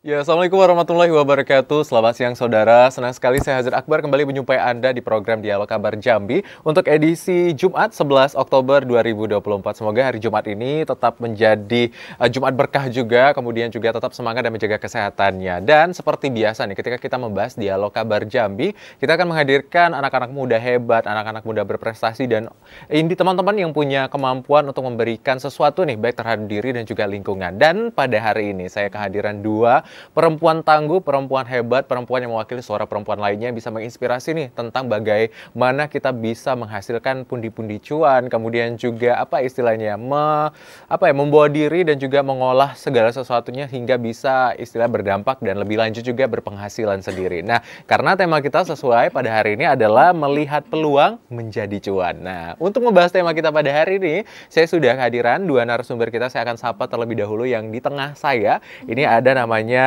Ya, Assalamualaikum warahmatullahi wabarakatuh. Selamat siang saudara. Senang sekali saya Hazir Akbar kembali menjumpai Anda di program Dialog Kabar Jambi untuk edisi Jumat 11 Oktober 2024. Semoga hari Jumat ini tetap menjadi Jumat berkah juga, kemudian juga tetap semangat dan menjaga kesehatannya. Dan seperti biasa nih, ketika kita membahas Dialog Kabar Jambi, kita akan menghadirkan anak-anak muda hebat, anak-anak muda berprestasi, dan ini teman-teman yang punya kemampuan untuk memberikan sesuatu nih, baik terhadap diri dan juga lingkungan. Dan pada hari ini saya kehadiran dua perempuan tangguh, perempuan hebat, perempuan yang mewakili suara perempuan lainnya yang bisa menginspirasi nih tentang bagaimana kita bisa menghasilkan pundi-pundi cuan, kemudian juga apa istilahnya, membawa diri dan juga mengolah segala sesuatunya hingga bisa istilah berdampak dan lebih lanjut juga berpenghasilan sendiri. Nah, karena tema kita sesuai pada hari ini adalah melihat peluang menjadi cuan. Nah, untuk membahas tema kita pada hari ini, saya sudah kehadiran dua narasumber kita. Saya akan sapa terlebih dahulu yang di tengah saya. Ini ada namanya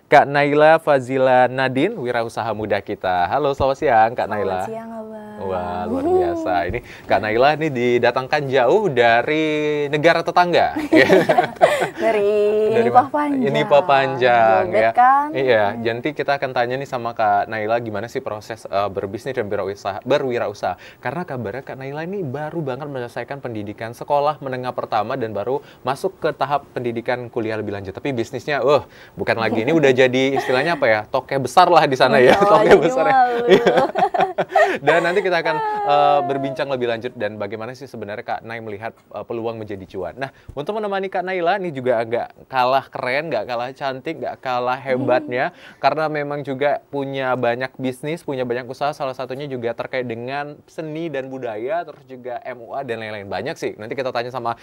Kak Naila Fazila Nadine, wirausaha muda kita. Halo, selamat siang Kak Naila. Selamat siang, Abang. Wah, luar biasa. Ini Kak Naila ini didatangkan jauh dari negara tetangga. Dari Nipah Panjang. Nipah Panjang ya. Kan? Iya, jadi kita akan tanya nih sama Kak Naila gimana sih proses berbisnis dan berwirausaha. Karena kabarnya Kak Naila ini baru banget menyelesaikan pendidikan sekolah menengah pertama dan baru masuk ke tahap pendidikan kuliah lebih lanjut. Tapi bisnisnya bukan lagi, ini udah jadi istilahnya apa ya, toke besar lah di sana ya, toke besar ya. Dan nanti kita akan berbincang lebih lanjut dan bagaimana sih sebenarnya Kak Nay melihat peluang menjadi cuan. Nah, untuk menemani Kak Naila ini juga agak kalah keren, nggak kalah cantik, nggak kalah hebatnya, karena memang juga punya banyak bisnis, punya banyak usaha, salah satunya juga terkait dengan seni dan budaya, terus juga MUA dan lain-lain. Banyak sih, nanti kita tanya sama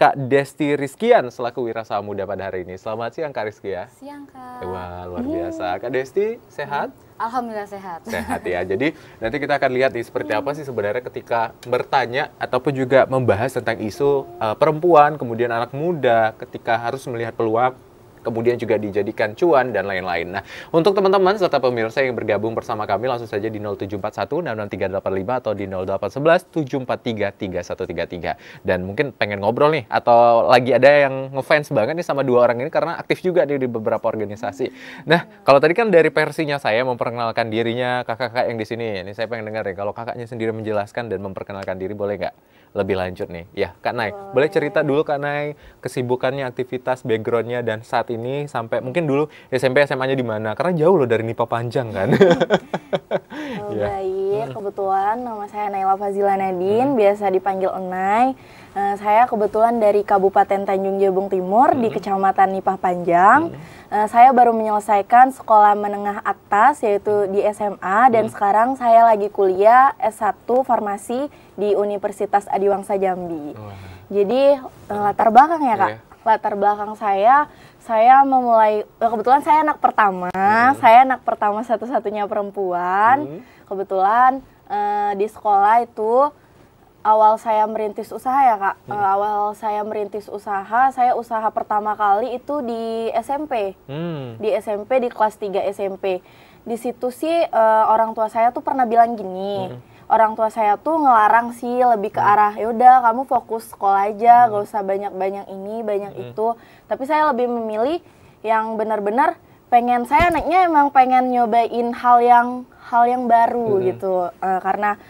Kak Desti Rizkian selaku wirausaha muda pada hari ini. Selamat siang Kak Rizky ya. Siang, Kak. Wah, luar biasa. Kak Desti, sehat? Alhamdulillah sehat. Sehat ya. Jadi nanti kita akan lihat nih seperti apa sih sebenarnya ketika bertanya ataupun juga membahas tentang isu perempuan, kemudian anak muda ketika harus melihat peluang, kemudian juga dijadikan cuan dan lain-lain. Nah, untuk teman-teman serta pemirsa yang bergabung bersama kami langsung saja di 0741 66385 atau di 0811 743 3133. Dan mungkin pengen ngobrol nih atau lagi ada yang ngefans banget nih sama dua orang ini karena aktif juga nih di beberapa organisasi. Nah, kalau tadi kan dari versinya saya memperkenalkan dirinya, kakak-kakak yang di sini. Ini saya pengen dengar ya kalau kakaknya sendiri menjelaskan dan memperkenalkan diri, boleh nggak? Lebih lanjut nih. Ya, Kak Nay. Boleh cerita dulu Kak Nay kesibukannya, aktivitas, backgroundnya dan saat ini sampai mungkin dulu SMP SMA-nya di mana? Karena jauh loh dari Nipah Panjang kan. Baik, kebetulan nama saya Naila Fazila Nadine, biasa dipanggil Enai. Saya kebetulan dari Kabupaten Tanjung Jabung Timur di Kecamatan Nipah Panjang. Saya baru menyelesaikan sekolah menengah atas yaitu di SMA dan sekarang saya lagi kuliah S1 Farmasi di Universitas Adiwangsa Jambi. Jadi latar belakang ya Kak. Latar belakang saya memulai, kebetulan saya anak pertama, saya anak pertama satu-satunya perempuan. Kebetulan di sekolah itu awal saya merintis usaha ya Kak. Awal saya merintis usaha, saya usaha pertama kali itu di SMP. Di SMP, di kelas 3 SMP. Di situ sih orang tua saya tuh pernah bilang gini. Orang tua saya tuh ngelarang sih lebih ke arah ya udah kamu fokus sekolah aja, gak usah banyak-banyak ini, banyak itu. Tapi saya lebih memilih yang benar-benar pengen, saya anaknya emang pengen nyobain hal yang baru gitu. Karena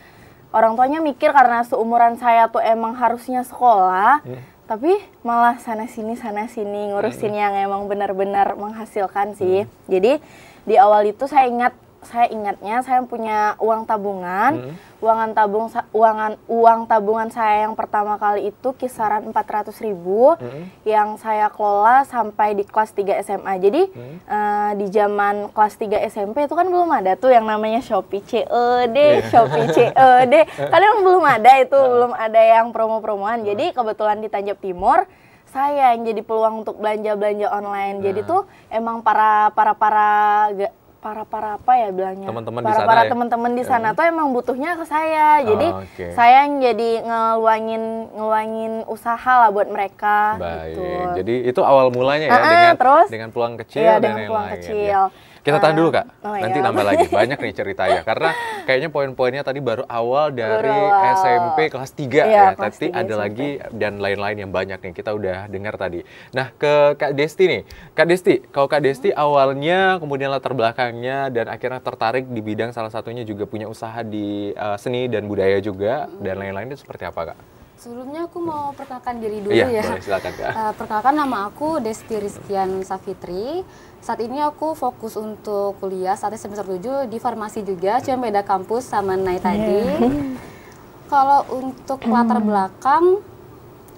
orang tuanya mikir karena seumuran saya tuh emang harusnya sekolah, tapi malah sana sini ngurusin yang emang benar-benar menghasilkan sih. Jadi di awal itu saya ingatnya saya punya uang tabungan. Uang tabungan saya yang pertama kali itu kisaran 400.000 yang saya kelola sampai di kelas 3 SMA. Jadi di zaman kelas 3 SMP itu kan belum ada tuh yang namanya Shopee COD, Shopee COD. Kalian belum ada itu, belum ada yang promo-promoan. Jadi kebetulan di Tanjab Timur saya yang jadi peluang untuk belanja-belanja online. Jadi tuh emang para apa ya bilangnya, para teman-teman di sana tuh emang butuhnya ke saya. Jadi saya yang jadi ngeluangin usaha lah buat mereka. Baik. Gitu. Jadi itu awal mulanya ya dengan peluang kecil dan dengan peluang kecil. Kita tahan dulu Kak, Oh, nanti ya. nambah lagi, banyak nih ceritanya. Karena kayaknya poin-poinnya tadi baru awal dari SMP kelas 3 ya. kelas Tadi 3 ada SMP. lagi dan lain-lain yang banyak nih, kita udah dengar tadi. Nah ke Kak Desti nih, Kak Desti, kalau Kak Desti awalnya, kemudian latar belakangnya, dan akhirnya tertarik di bidang salah satunya juga punya usaha di seni dan budaya juga, dan lain-lain itu seperti apa Kak? Sebelumnya aku mau perkenalkan diri dulu Iya, ya. boleh silakan Kak. Perkenalkan, nama aku Desti Rizkian Safitri. Saat ini aku fokus untuk kuliah saat ini semester 7 di farmasi juga, cuma beda kampus sama Nai tadi. Kalau untuk latar belakang,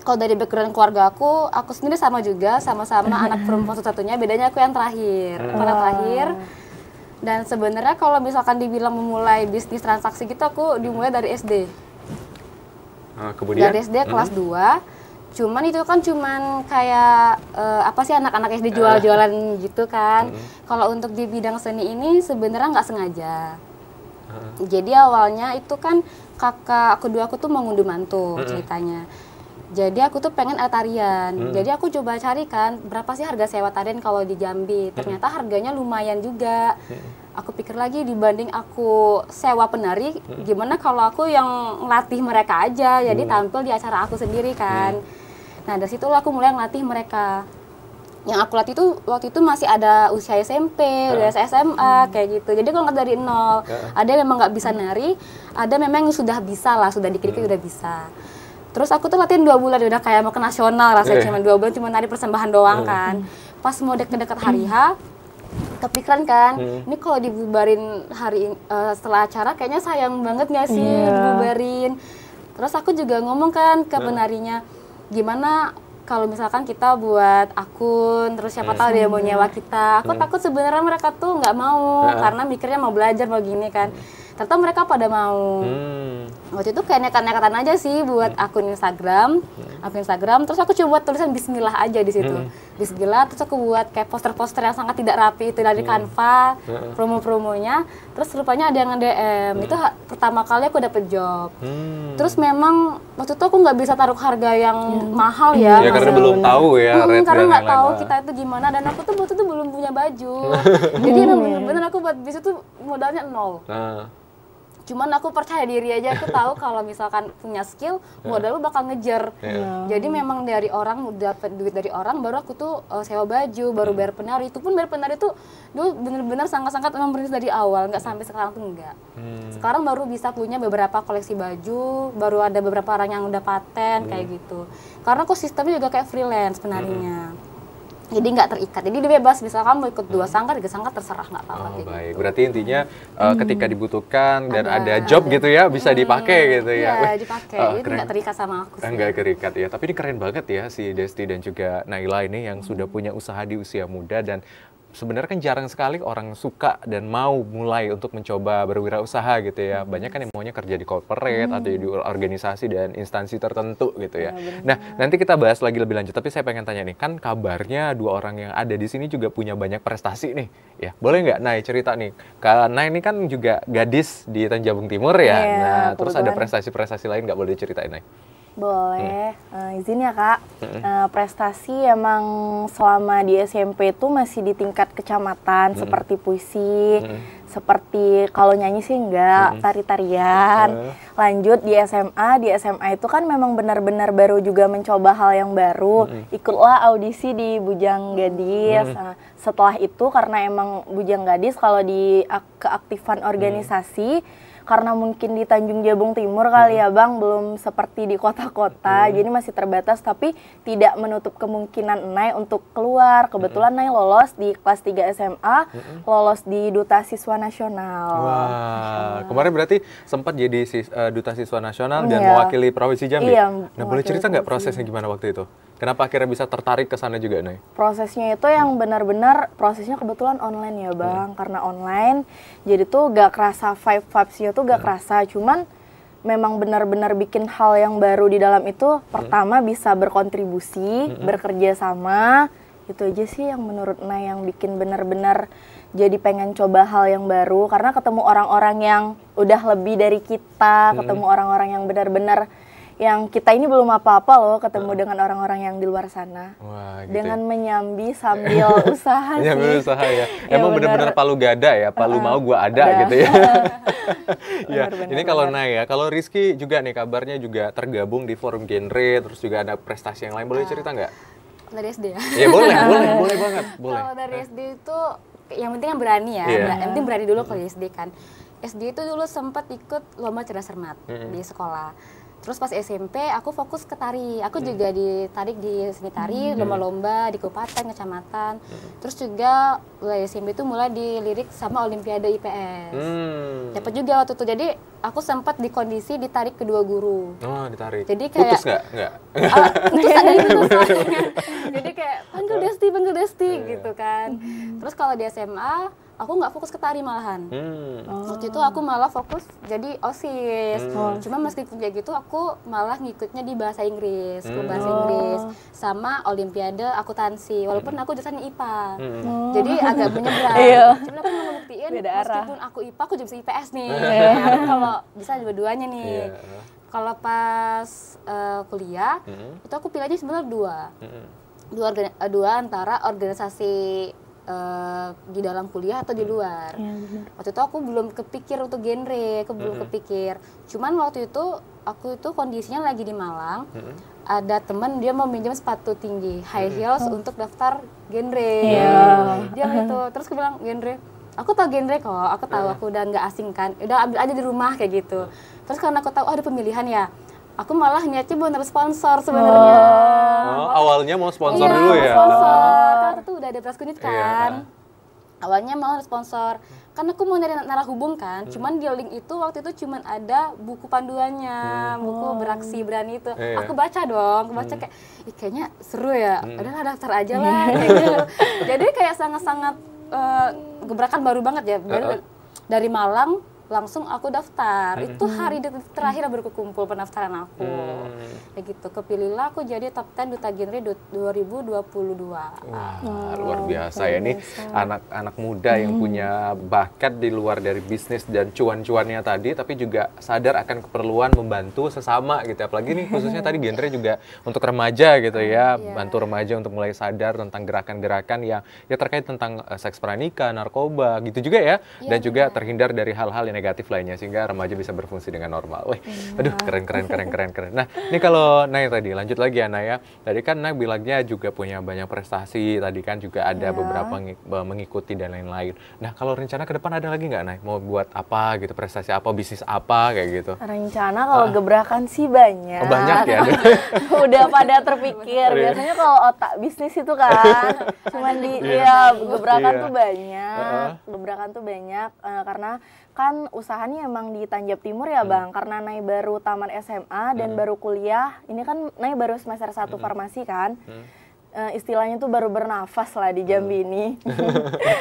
kalau dari background keluarga aku sendiri sama juga, sama-sama anak perempuan satu-satunya, bedanya aku yang terakhir. Anak terakhir. Dan sebenarnya kalau misalkan dibilang memulai bisnis transaksi gitu, aku dimulai dari SD. Kemudian? Dari SD kelas 2. Cuman itu kan kayak apa sih anak-anak SD jual-jualan gitu kan. Kalau untuk di bidang seni ini sebenarnya nggak sengaja. Jadi awalnya itu kan kakak kedua aku tuh mau ngunduh mantu ceritanya. Jadi aku tuh pengen tarian. Jadi aku coba cari kan berapa sih harga sewa tarian kalau di Jambi. Ternyata harganya lumayan juga. Aku pikir lagi dibanding aku sewa penari, gimana kalau aku yang ngelatih mereka aja. Jadi tampil di acara aku sendiri kan. Nah dari situ aku mulai ngelatih mereka. Yang aku latih itu waktu itu masih ada usia SMP, udah SMA kayak gitu. Jadi kalau nggak dari nol, ada yang memang nggak bisa nari, ada memang yang sudah bisa lah, sudah dikit-dikit udah bisa. Terus aku tuh latihan 2 bulan, udah kayak mau ke nasional rasanya, cuma 2 bulan cuma nari persembahan doang kan. Pas mau deket-deket hari H, kepikiran kan, ini kalau dibubarin setelah acara kayaknya sayang banget nggak sih dibubarin. Terus aku juga ngomong kan ke penarinya, gimana kalau misalkan kita buat akun, terus siapa tahu dia mau nyewa kita. Aku takut sebenarnya mereka tuh nggak mau, karena mikirnya mau belajar mau gini kan. Ternyata mereka pada mau. Waktu itu kayak nekat-nekatan aja sih buat akun Instagram. Terus aku coba buat tulisan Bismillah aja di situ. Bismillah, terus aku buat kayak poster-poster yang sangat tidak rapi itu dari Canva, promo-promonya. Terus rupanya ada yang nge-DM. Itu pertama kali aku dapet job. Terus memang waktu itu aku nggak bisa taruh harga yang mahal ya. Ya karena belum tahu ya rate Karena dan nggak yang tahu lain. kita itu gimana, dan aku tuh waktu itu belum punya baju. Jadi emang bener-bener aku buat bisnis tuh modalnya 0. Cuman aku percaya diri aja, aku tahu kalau misalkan punya skill, modal lu bakal ngejar. Jadi memang dari orang, dapat duit dari orang, baru aku tuh sewa baju, baru bayar penari. Itu pun bayar penari tuh dulu bener-bener sangat-sangat memang berintis dari awal, nggak sampai sekarang tuh enggak. Sekarang baru bisa punya beberapa koleksi baju, baru ada beberapa orang yang udah paten kayak gitu. Karena aku sistemnya juga kayak freelance penarinya. Jadi nggak terikat, jadi dia bebas, bisa kamu ikut 2 sanggar, 3 sanggar, terserah, nggak apa-apa. Oh baik, berarti intinya ketika dibutuhkan dan ada job gitu ya, bisa dipakai gitu ya. Iya, dipakai, jadi nggak terikat sama aku sih. Nggak terikat ya, tapi ini keren banget ya si Desti dan juga Naila ini yang sudah punya usaha di usia muda, dan sebenarnya kan jarang sekali orang suka dan mau mulai untuk mencoba berwirausaha gitu ya. Banyak kan yang maunya kerja di corporate atau di organisasi dan instansi tertentu gitu ya. Nah, nanti kita bahas lagi lebih lanjut, tapi saya pengen tanya nih, kan kabarnya 2 orang yang ada di sini juga punya banyak prestasi nih. Ya, boleh nggak Nay cerita nih? Karena Nay ini kan juga gadis di Tanjung Timur ya. Nah, terus ada prestasi-prestasi lain nggak boleh diceritain Nay? Boleh, izin ya Kak. Prestasi emang selama di SMP itu masih di tingkat kecamatan, seperti puisi, seperti kalau nyanyi sih enggak, tari-tarian. Lanjut di SMA itu kan memang benar-benar baru juga mencoba hal yang baru. Ikutlah audisi di Bujang Gadis. Setelah itu karena emang Bujang Gadis kalau di keaktifan organisasi, karena mungkin di Tanjung Jabung Timur kali ya Bang, belum seperti di kota-kota, jadi masih terbatas, tapi tidak menutup kemungkinan Nay untuk keluar. Kebetulan Nay lolos di kelas 3 SMA, lolos di Duta Siswa Nasional. Wah, kemarin berarti sempat jadi Duta Siswa Nasional dan mewakili Provinsi Jambi? Iya, nah, boleh cerita nggak prosesnya gimana waktu itu? Kenapa akhirnya bisa tertarik ke sana juga, Nay? Prosesnya itu yang benar-benar, prosesnya kebetulan online ya Bang, karena online, jadi tuh gak kerasa vibes-nya tuh gak kerasa, cuman memang benar-benar bikin hal yang baru di dalam itu. Pertama bisa berkontribusi, bekerja sama, itu aja sih yang menurut Nay yang bikin benar-benar jadi pengen coba hal yang baru, karena ketemu orang-orang yang udah lebih dari kita, ketemu orang-orang yang benar-benar yang kita ini belum apa-apa loh ketemu dengan orang-orang yang di luar sana. Wah, gitu dengan ya. menyambi sambil usaha sih. Nyambi usaha ya. Ya, Emang bener. bener-bener palu gada ya, palu mau gua ada Udah. gitu ya. Ya, Bener, ini kalau Nay ya, kalau Rizky juga nih kabarnya juga tergabung di forum genre, terus juga ada prestasi yang lain, boleh cerita nggak? Dari SD ya. Ya boleh banget, boleh. Kalau dari SD itu yang penting yang berani ya. Iya. Yang penting berani dulu kalau di SD kan. SD itu dulu sempat ikut lomba cerdas cermat di sekolah. Terus pas SMP aku fokus ke tari. Aku juga ditarik di seni tari, lomba-lomba di kabupaten, kecamatan. Terus juga mulai SMP itu mulai dilirik sama Olimpiade IPS. Dapat juga waktu itu. Jadi aku sempat di kondisi ditarik kedua guru. Oh, ditarik. Jadi kayak putus nggak? Nggak. Putus ada itu jadi kayak panggil Desti gitu kan. Terus kalau di SMA aku nggak fokus ke tari malahan. Waktu itu aku malah fokus jadi OSIS. Cuma meskipun kayak gitu aku malah ngikutnya di bahasa Inggris, klub bahasa Inggris sama Olimpiade akuntansi. Walaupun aku jurusannya IPA. Jadi agak menyeberang. Cuma aku mau ngebuktiin Beda arah. meskipun aku IPA aku juga bisa IPS nih. Kalau bisa dua-duanya nih. Kalau pas kuliah itu aku pilihnya sebenarnya dua antara organisasi di dalam kuliah atau di luar. Waktu itu aku belum kepikir untuk genre, aku belum kepikir. Cuman waktu itu aku itu kondisinya lagi di Malang. Ada temen dia mau minjem sepatu tinggi high heels untuk daftar genre. Dia gitu. Terus aku bilang genre. Aku tahu genre kok, aku tahu aku udah nggak asing kan. Udah ambil aja di rumah kayak gitu. Terus karena aku tahu ada pemilihan ya. Aku malah niatnya mau dapet sponsor sebenarnya. Awalnya mau sponsor Iya, dulu ya. Sponsor. Karena tuh udah ada beras kunyit kan. Iya. Awalnya mau sponsor. Karena aku mau nyari narah hubung kan. Cuman di link itu waktu itu cuman ada buku panduannya, buku beraksi berani itu. Iya. Aku baca dong, aku baca kayak, ih kayaknya seru ya. Udahlah daftar aja lah. Kayak gitu. Jadi kayak sangat-sangat gebrakan baru banget ya. Dari Malang langsung aku daftar. Itu hari terakhir baru kumpul pendaftaran aku. Kayak gitu. Kepilihlah aku jadi top 10 Duta Genre 2022. Wah, luar biasa ya nih anak-anak muda yang punya bakat di luar dari bisnis dan cuan-cuannya tadi, tapi juga sadar akan keperluan membantu sesama gitu. Apalagi nih khususnya tadi genre juga untuk remaja gitu ya, bantu remaja untuk mulai sadar tentang gerakan-gerakan yang ya terkait tentang seks pranikah, narkoba gitu juga ya, dan juga terhindar dari hal-hal yang negatif lainnya sehingga remaja bisa berfungsi dengan normal. Wih, aduh keren. Nah, ini kalau Nay tadi lanjut lagi ya Nay ya. Tadi kan Nay bilangnya juga punya banyak prestasi, tadi kan juga ada beberapa mengikuti dan lain-lain. Nah, kalau rencana ke depan ada lagi nggak Nay? Mau buat apa gitu, prestasi apa, bisnis apa kayak gitu? Rencana kalau gebrakan sih banyak. Oh, banyak ya? Udah pada terpikir. Biasanya kalau otak bisnis itu kan cuman gebrakan tuh banyak. Gebrakan tuh banyak karena kan usahanya emang di Tanjab Timur ya Bang, karena Nay baru tamat SMA dan baru kuliah. Ini kan Nay baru semester 1 farmasi kan. Istilahnya tuh baru bernafas lah di Jambi ini.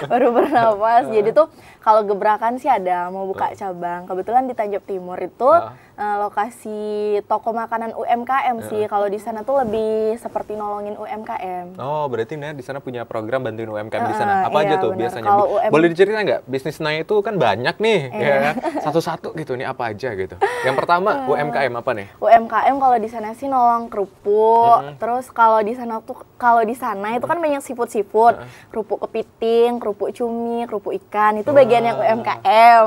Baru bernafas. Jadi tuh kalau gebrakan sih ada mau buka cabang. Kebetulan di Tanjab Timur itu lokasi toko makanan UMKM sih. Kalau di sana tuh lebih seperti nolongin UMKM. Oh, berarti Nay di sana punya program bantuin UMKM di sana. Apa aja tuh bener. biasanya? Kalau Boleh diceritain nggak? Bisnis Nay itu kan banyak nih, ya kan? Satu-satu gitu. Ini apa aja gitu? Yang pertama UMKM apa nih? UMKM kalau di sana sih nolong kerupuk. Terus kalau di sana itu kan banyak seafood. Kerupuk kepiting, kerupuk cumi, kerupuk ikan. Itu bagian yang UMKM.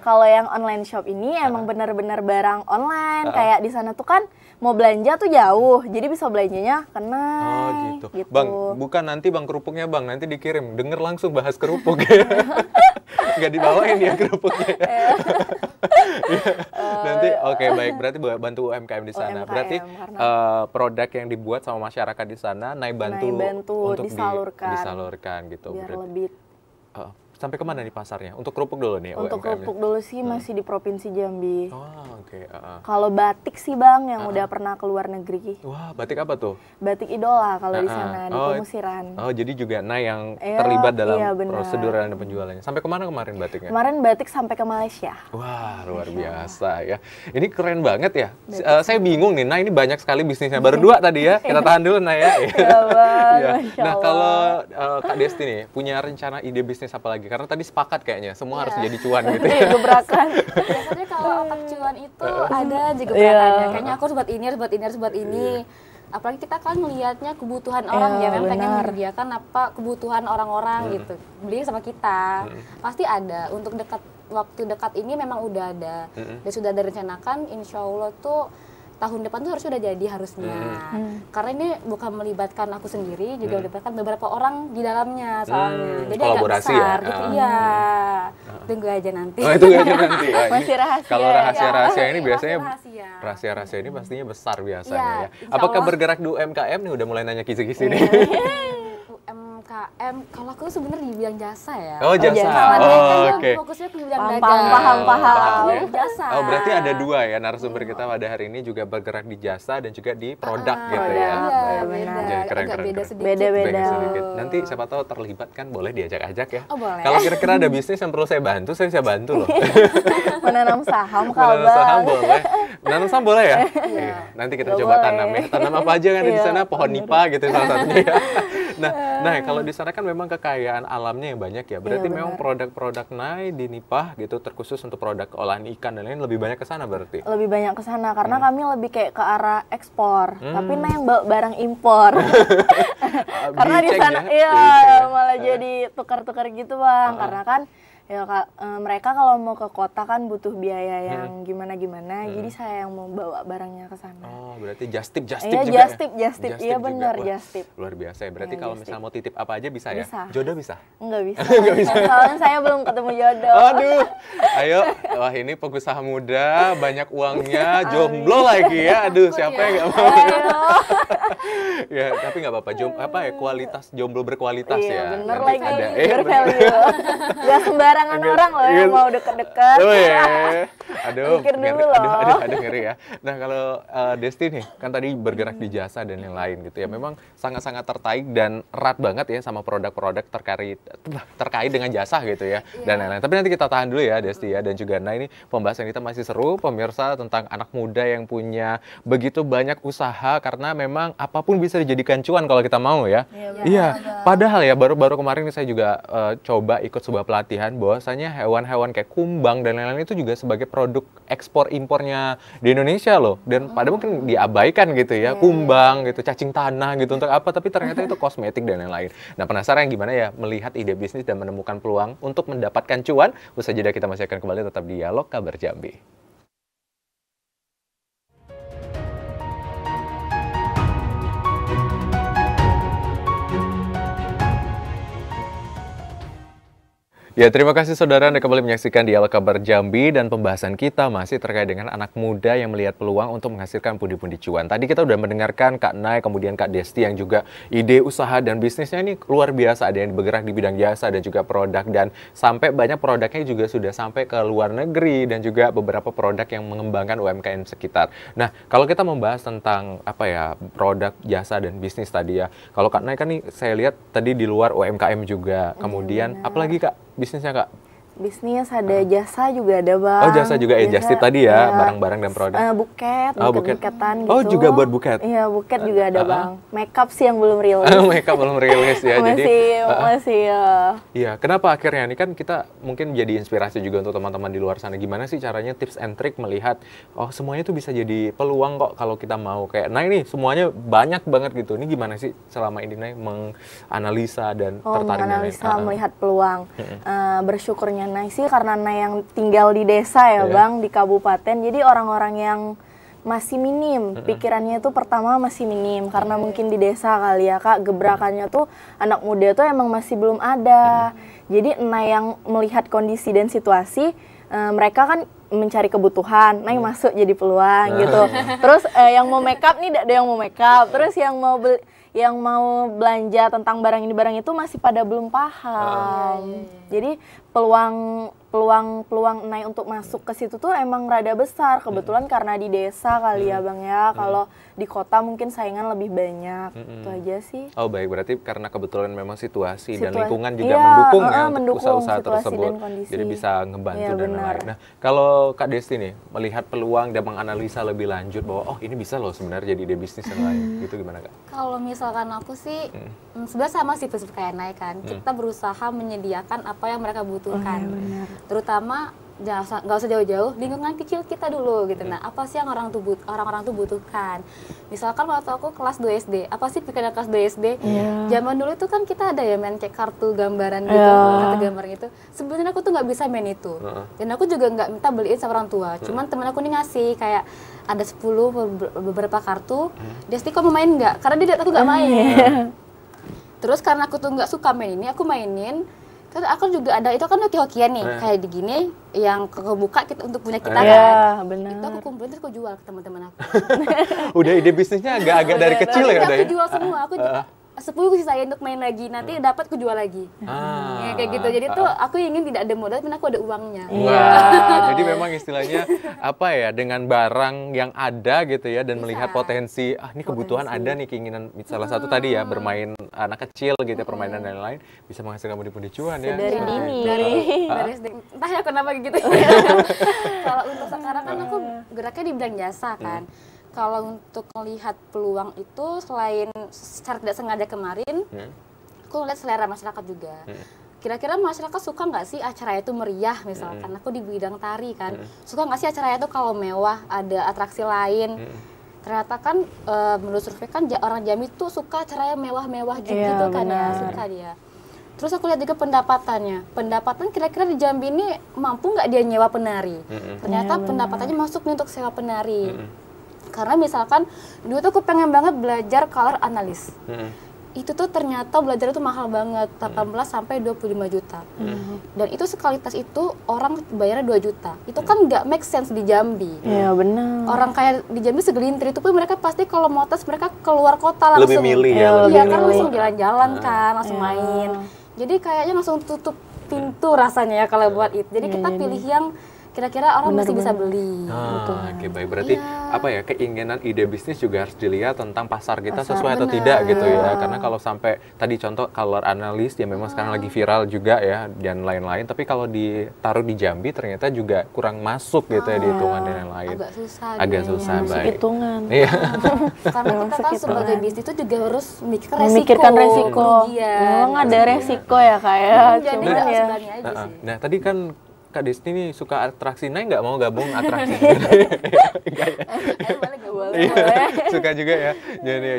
Kalau yang online shop ini emang benar-benar barang online. Kayak di sana tuh kan mau belanja tuh jauh. Jadi bisa belanjanya ke Nay. Oh gitu. Bang, bukan nanti Bang kerupuknya Bang, nanti dikirim. Denger langsung bahas kerupuk. Nggak dibawain ya kerupuknya. Nanti oke, baik, berarti bantu UMKM di sana. Berarti produk yang dibuat sama masyarakat di sana Nay bantu untuk disalurkan gitu. Biar lebih sampai kemana nih pasarnya? Untuk kerupuk dulu nih Untuk UMKM-nya? kerupuk dulu sih masih di Provinsi Jambi. Oh, oke. Kalau batik sih Bang yang udah pernah ke luar negeri. Wah, batik apa tuh? Batik Idola kalau di sana di Pemusiran. Oh, jadi juga Nay yang terlibat dalam bener. prosedur dan penjualannya. Sampai kemana kemarin batiknya? Kemarin batik sampai ke Malaysia. Wah, luar biasa ya. Ini keren banget ya. Saya bingung nih, Nay ini banyak sekali bisnisnya. Baru 2 tadi ya. Kita tahan dulu Nay ya. Ya Bang, Masya Nah, Allah. kalau Kak Desti nih, punya rencana ide bisnis apa lagi Karena tadi sepakat kayaknya, semua harus Iya. jadi cuan gitu ya. Iya, gebrakan. Biasanya kalau otak cuan itu ada aja gebrakannya. Kayaknya aku harus buat ini, harus buat ini, harus buat ini. Apalagi kita kan melihatnya kebutuhan orang ya kan, pengen benar. menyediakan apa kebutuhan orang-orang gitu. Beli sama kita. Pasti ada. Untuk waktu dekat ini memang udah ada. Dan sudah direncanakan, insya Allah tuh tahun depan tuh harus sudah jadi harusnya. Karena ini bukan melibatkan aku sendiri, juga melibatkan beberapa orang di dalamnya soalnya. Jadi agak Kolaborasi besar ya? gitu. Iya. Tunggu aja nanti. Oh, itu aja nanti. Wah, ini Masih rahasia kalau ya? rahasia-rahasia ini biasanya Rahasia. rahasia-rahasia ini pastinya besar biasanya Iya, ya. insya Apakah Allah. bergerak di UMKM nih udah mulai nanya kisi-kisi nih? UMKM, kalau aku sebenarnya di bidang jasa ya. Oh, jasa. Sama dia Oh, kan dia oke. fokusnya ke bidang Paham, dagang. paham. ya. Jasa. Oh, berarti ada dua ya narasumber kita pada hari ini juga bergerak di jasa dan juga di produk gitu ya. Iya, Baik. beda. Ya, keren, Agak keren, beda keren. sedikit. Beda-beda. Beda sedikit. Nanti siapa tahu terlibat kan boleh diajak-ajak ya. Oh, boleh. Kalau kira-kira ada bisnis yang perlu saya bantu, saya bisa bantu loh. Menanam saham, Menanam Bang. saham boleh. Menanam saham boleh ya? Iya. Nanti kita Nggak coba boleh. tanam ya. Tanam apa aja kan di Iya, sana? Pohon bener. nipa gitu salah satunya ya. Nah, kalau di sana kan memang kekayaan alamnya yang banyak ya. Berarti Iya, memang benar. produk-produk Nai di Nipah gitu terkhusus untuk produk olahan ikan dan lain lebih banyak ke sana berarti. Lebih banyak ke sana karena kami lebih kayak ke arah ekspor. Tapi nah yang bawa barang impor. Karena di Dicek sana ya? iya Dicek ya? malah jadi tukar-tukar gitu, Bang. Karena kan ya mereka kalau mau ke kota kan butuh biaya yang gimana-gimana. Jadi saya yang mau bawa barangnya ke sana. Oh, berarti just tip Iya, juga just tip, ya? just tip. Just Iya, tip juga. benar, Wah, just tip. luar biasa ya. Berarti Iya, kalau just misalnya tip. mau titip apa aja bisa ya? Bisa. Jodoh bisa? Enggak bisa. Soalnya saya belum ketemu jodoh. Aduh, ayo, wah ini pengusaha muda, banyak uangnya, jomblo lagi ya. Aduh, siapa yang nggak mau? Ya, tapi nggak apa-apa. Kualitas jomblo berkualitas Iya, ya. bener Nanti lagi. ada. Bervalue. Gak sembarangan orang loh yang mau deket-deket. Oh ya. Aduh, Mikir dulu ngeri, loh. aduh, ngeri ya. Nah, kalau Desti nih, kan tadi bergerak di jasa dan yang lain gitu ya. Memang sangat-sangat tertarik dan erat banget ya sama produk-produk terkait dengan jasa gitu ya. Dan lain-lain. Tapi nanti kita tahan dulu ya, Desti ya. Dan juga Nah, ini pembahasan kita masih seru, pemirsa, tentang anak muda yang punya begitu banyak usaha karena memang apapun bisa dijadikan cuan kalau kita mau ya. Iya, padahal ya baru kemarin ini saya juga coba ikut sebuah pelatihan bahwasanya hewan-hewan kayak kumbang dan lain-lain itu juga sebagai produk ekspor impornya di Indonesia loh. Dan padahal mungkin diabaikan gitu ya, kumbang gitu, cacing tanah gitu untuk apa, tapi ternyata itu kosmetik dan lain-lain. Nah, penasaran gimana ya melihat ide bisnis dan menemukan peluang untuk mendapatkan cuan? Usai jeda kita masih akan kembali tetap di Dialog Kabar Jambi. Ya, terima kasih saudara Anda kembali menyaksikan Dialog Kabar Jambi dan pembahasan kita masih terkait dengan anak muda yang melihat peluang untuk menghasilkan pundi-pundi cuan. Tadi kita udah mendengarkan Kak Nai, kemudian Kak Desti yang juga ide usaha dan bisnisnya ini luar biasa. Ada yang bergerak di bidang jasa dan juga produk dan sampai banyak produknya juga sudah sampai ke luar negeri dan juga beberapa produk yang mengembangkan UMKM sekitar. Nah, kalau kita membahas tentang apa ya produk jasa dan bisnis tadi ya. Kalau Kak Nai kan nih saya lihat tadi di luar UMKM juga. Kemudian apalagi Kak? Bisnisnya Kak? Bisnis ada jasa juga ada, Bang. Oh, jasa juga ya, just tip tadi ya, iya. barang-barang dan produk. Buket, Oh, buket. buket-buketan gitu. Oh, juga buat buket? Iya, buket juga ada, Bang. Makeup sih yang belum rilis. Mereka belum rilis ya, masih ya. Iya, kenapa akhirnya ini kan kita mungkin jadi inspirasi juga untuk teman-teman di luar sana. Gimana sih caranya tips and trick melihat, oh semuanya tuh bisa jadi peluang kok kalau kita mau. Kayak, nah ini semuanya banyak banget gitu. Ini gimana sih selama ini Nay menganalisa dan tertarik dan lain? Menganalisa, melihat peluang. Bersyukurnya Nay sih karena Nay yang tinggal di desa ya, Bang, di kabupaten. Jadi orang-orang yang masih minim, pikirannya itu pertama masih minim karena mungkin di desa kali ya, Kak, gebrakannya tuh anak muda tuh emang masih belum ada. Jadi Nay yang melihat kondisi dan situasi, mereka kan mencari kebutuhan, Nay masuk jadi peluang gitu. Terus yang mau makeup nih ada yang mau makeup, terus yang mau belanja tentang barang ini barang itu masih pada belum paham. Jadi peluang Enai untuk masuk ke situ tuh emang rada besar. Kebetulan karena di desa kali ya Bang ya. Kalau di kota mungkin saingan lebih banyak. Itu aja sih. Oh baik, berarti karena kebetulan memang situasi dan lingkungan juga iya, mendukung ya untuk mendukung usaha-usaha situasi tersebut. dan kondisi. Jadi bisa ngebantu Iya, dan benar. lain-lain. Nah, kalau Kak Desti nih melihat peluang dan menganalisa lebih lanjut bahwa oh ini bisa loh sebenarnya jadi ide bisnis yang lain. Gitu gimana Kak? Kalau misalkan aku sih sebenarnya sama sih prinsip kayak naik kan. Kita berusaha menyediakan apa yang mereka butuhkan. Terutama nggak usah jauh-jauh, lingkungan kecil kita dulu gitu. Nah, apa sih yang orang-orang tuh butuhkan? Misalkan waktu aku kelas 2 SD, apa sih pikiran kelas 2 SD? Zaman dulu itu kan kita ada ya main kayak kartu gambaran gitu, kartu gambar gitu. Sebenarnya aku tuh nggak bisa main itu. Dan aku juga nggak minta beliin sama orang tua. Cuman temen aku nih ngasih kayak ada 10 beberapa kartu. Desti kok mau main nggak? Karena dia lihat aku nggak main. Terus karena aku tuh nggak suka main ini, aku mainin. Terus aku juga ada, itu kan hoki-hokian nih, kayak di gini, yang kebuka kita untuk punya kita kan. Iya, benar. Itu aku kumpulin, terus aku jual ke teman-teman aku. Udah ide bisnisnya agak-agak dari kecil ya udah Aku ya? jual semua, aku 10 sisain untuk main lagi, nanti dapat aku jual lagi. Ya, kayak gitu, jadi tuh aku ingin tidak ada modal, tapi aku ada uangnya. Wah, jadi memang istilahnya apa ya, dengan barang yang ada gitu ya dan melihat potensi, ini kebutuhan ada nih, keinginan salah satu tadi ya bermain anak kecil gitu ya, permainan dan lain-lain bisa menghasilkan pundi-pundi cuan ya. Dari dini. dari SD. Entah ya kenapa gitu. Kalau untuk sekarang kan aku geraknya di bidang jasa kan. Kalau untuk melihat peluang itu selain secara tidak sengaja kemarin, aku lihat selera masyarakat juga. Kira-kira masyarakat suka nggak sih acara itu meriah misalkan? Aku di bidang tari kan, suka nggak sih acara itu kalau mewah, ada atraksi lain? Ternyata kan menurut survei kan orang Jambi tuh suka acara yang mewah-mewah gitu kan ya, suka dia. Terus aku lihat juga pendapatannya. Pendapatan kira-kira di Jambi ini mampu nggak dia nyewa penari? Ternyata pendapatannya masuk nih untuk sewa penari. Karena misalkan dulu tuh aku pengen banget belajar color analyst. Itu tuh ternyata belajar itu mahal banget, 18 sampai 25 juta. Dan itu sekali tes itu orang bayarnya 2 juta. Itu kan nggak make sense di Jambi. Iya, benar. Orang kayak di Jambi segelintir itu pun mereka pasti kalau mau tes mereka keluar kota langsung. Lebih milih ya, Iya kan langsung jalan-jalan kan, langsung main. Jadi kayaknya langsung tutup pintu rasanya ya kalau buat itu. Jadi kita pilih yang kira-kira orang masih bisa beli. Oke, baik. Berarti apa ya, keinginan ide bisnis juga harus dilihat tentang pasar kita sesuai atau tidak gitu ya. Karena kalau sampai tadi contoh color analyst yang memang sekarang lagi viral juga ya dan lain-lain, tapi kalau ditaruh di Jambi ternyata juga kurang masuk gitu ya di hitungan dan lain-lain. Agak susah, baik. Hitungan. Iya. Karena kita kan sebagai bisnis itu juga harus memikirkan resiko. Memang ada resiko ya kayak. Jadi Cuman ya. sebenarnya aja sih. Nah, tadi kan Kak Desti nih suka atraksi, nggak mau gabung atraksi? Suka juga ya.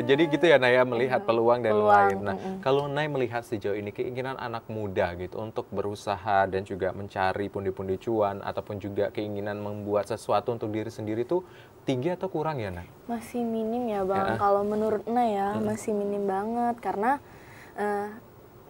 Jadi gitu ya Naya, melihat peluang dan lain. Nah, kalau Naya melihat sejauh ini keinginan anak muda gitu untuk berusaha dan juga mencari pundi-pundi cuan ataupun juga keinginan membuat sesuatu untuk diri sendiri tuh tinggi atau kurang ya Nay? Masih minim ya Bang. Kalau menurut Naya masih minim banget karena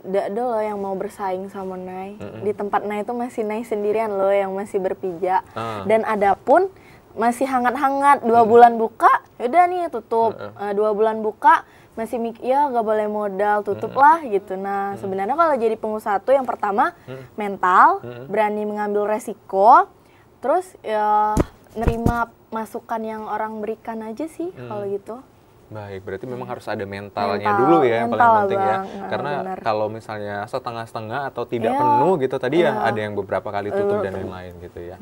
Nggak ada loh yang mau bersaing sama Nay. Di tempat Nay itu masih Nay sendirian loh yang masih berpijak. Dan ada pun masih hangat-hangat, 2 bulan buka, yaudah nih tutup. 2 bulan buka, masih ya nggak boleh modal, tutup lah gitu. Nah sebenarnya kalau jadi pengusaha tuh yang pertama mental, berani mengambil resiko, terus ya nerima masukan yang orang berikan aja sih kalau gitu. Baik, berarti memang harus ada mentalnya dulu ya yang paling penting ya. Karena kalau misalnya setengah-setengah atau tidak penuh gitu tadi ya ada yang beberapa kali tutup dan lain-lain gitu ya.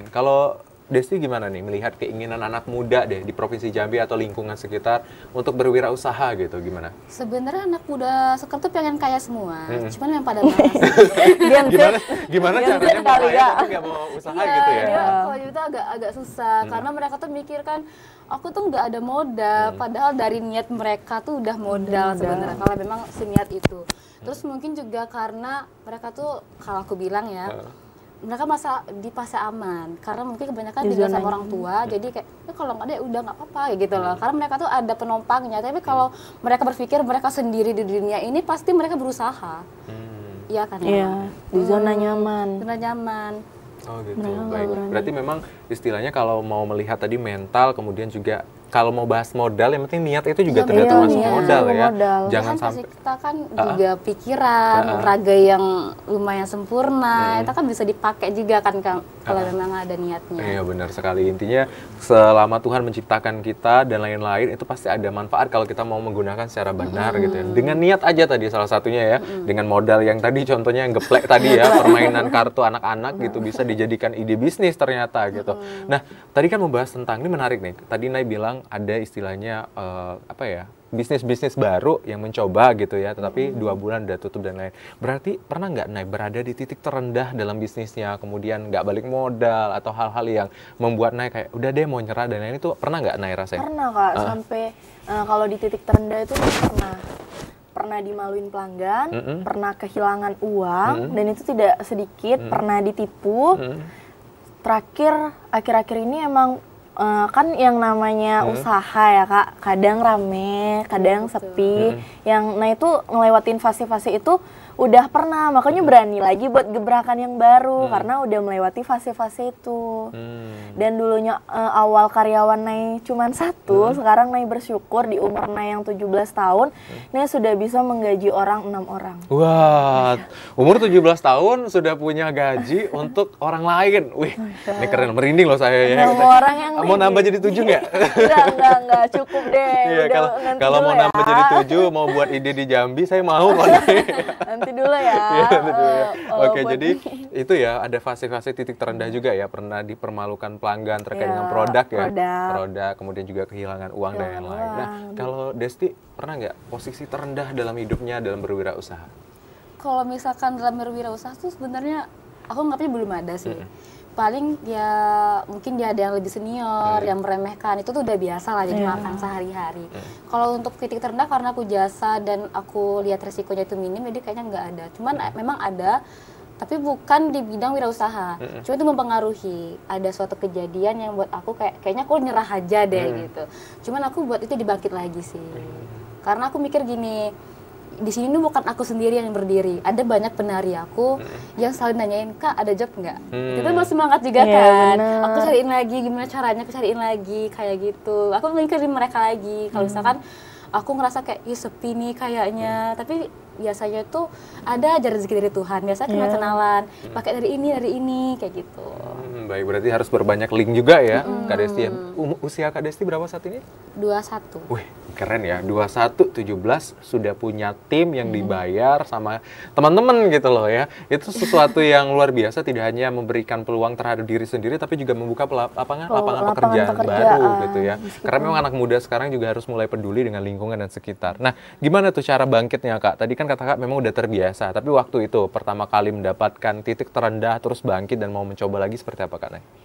Kalau Desti gimana nih melihat keinginan anak muda deh di Provinsi Jambi atau lingkungan sekitar untuk berwirausaha gitu, gimana? Sebenarnya anak muda sekarang tuh pengen kaya semua, cuman yang pada malas. Gimana caranya mau kaya tapi nggak mau usaha gitu ya? Kalau itu agak susah karena mereka tuh mikir kan aku tuh nggak ada modal, padahal dari niat mereka tuh udah modal sebenarnya kalau memang seniat itu. Terus mungkin juga karena mereka tuh kalau aku bilang ya, mereka di fase aman karena mungkin kebanyakan tinggal sama orang tua, jadi kayak kalau nggak ada udah nggak apa-apa gitu loh. Karena mereka tuh ada penumpangnya, tapi kalau mereka berpikir mereka sendiri di dunia ini pasti mereka berusaha. Iya kan? Iya, di zona nyaman. Zona nyaman. Oh gitu, baik. Berarti memang istilahnya kalau mau melihat tadi mental, kemudian juga kalau mau bahas modal, yang penting niat itu juga Iya, ternyata masuk niat modal juga ya. modal. Jangan Kan pasti sampai kita kan juga pikiran, raga yang lumayan sempurna, itu kan bisa dipakai juga kan kalau memang ada niatnya. Iya benar sekali, intinya selama Tuhan menciptakan kita dan lain-lain itu pasti ada manfaat kalau kita mau menggunakan secara benar gitu ya. Dengan niat aja tadi salah satunya ya, dengan modal yang tadi contohnya yang geplek tadi ya, permainan kartu anak-anak gitu bisa dijadikan ide bisnis ternyata gitu. Nah tadi kan membahas tentang, ini menarik nih, tadi Nay bilang ada istilahnya apa ya, bisnis-bisnis baru yang mencoba gitu ya, tetapi 2 bulan udah tutup dan lain. Berarti pernah nggak Nay berada di titik terendah dalam bisnisnya, kemudian nggak balik modal atau hal-hal yang membuat Nay kayak udah deh mau nyerah dan lain, itu pernah nggak Nay rasain? Pernah Kak, sampai kalau di titik terendah itu pernah dimaluin pelanggan, pernah kehilangan uang dan itu tidak sedikit, pernah ditipu. Terakhir akhir-akhir ini emang kan yang namanya usaha ya Kak, kadang rame, kadang sepi. Nah itu ngelewatin fase-fase itu udah pernah, makanya berani lagi buat gebrakan yang baru karena udah melewati fase-fase itu. Dan dulunya awal karyawan Nay cuman 1, sekarang Nay bersyukur di umur Nay yang 17 tahun, Nay sudah bisa menggaji orang 6 orang. Wah, umur 17 tahun sudah punya gaji untuk orang lain. Wih, ini keren, merinding loh saya ya. Semua orang yang Mau nambah jadi 7 nggak? Enggak, cukup deh. Iya, Udah, nanti kalau dulu mau ya. nambah jadi 7, mau buat ide di Jambi, saya mau kok. Nanti dulu ya. Iya, nanti dulu ya. Oke, walaupun- jadi itu ya ada fase-fase titik terendah juga ya, pernah dipermalukan pelanggan terkait Iya, dengan produk ya. produk. Kemudian juga kehilangan uang dan Kehilangan lain-lain. Nah, uang. kalau Desti pernah nggak posisi terendah dalam hidupnya dalam berwirausaha? Kalau misalkan dalam berwirausaha tuh sebenarnya aku nganggapnya belum ada sih. Paling ya mungkin dia ada yang lebih senior, yang meremehkan, itu tuh udah biasa lah jadi makan sehari-hari. Kalau untuk titik terendah karena aku jasa dan aku lihat resikonya itu minim, jadi kayaknya nggak ada. Cuman memang ada, tapi bukan di bidang wirausaha. Cuma itu mempengaruhi. Ada suatu kejadian yang buat aku kayaknya aku nyerah aja deh gitu. Cuman aku buat itu dibangkit lagi sih. Karena aku mikir gini, di sini tuh bukan aku sendiri yang berdiri, ada banyak penari aku yang selalu nanyain, Kak ada job nggak? Itu masih semangat juga Iya, kan. bener. Aku cariin lagi, gimana caranya aku cariin lagi kayak gitu. Aku mikirin mereka lagi. Kalau misalkan aku ngerasa kayak ih sepi nih kayaknya, tapi biasanya tuh ada aja rezeki dari Tuhan. Biasanya kenal-kenalan, pakai dari ini kayak gitu. Baik, berarti harus berbanyak link juga ya, Kak Desti. Usia Kak Desti berapa saat ini? 21. Wih, keren ya, 21, 17 sudah punya tim yang dibayar sama teman-teman gitu loh ya. Itu sesuatu yang luar biasa, tidak hanya memberikan peluang terhadap diri sendiri, tapi juga membuka lapangan pekerjaan baru gitu ya. Karena memang anak muda sekarang juga harus mulai peduli dengan lingkungan dan sekitar. Nah, gimana tuh cara bangkitnya Kak? Tadi kan kata Kak memang udah terbiasa, tapi waktu itu pertama kali mendapatkan titik terendah, terus bangkit dan mau mencoba lagi seperti apa Kak?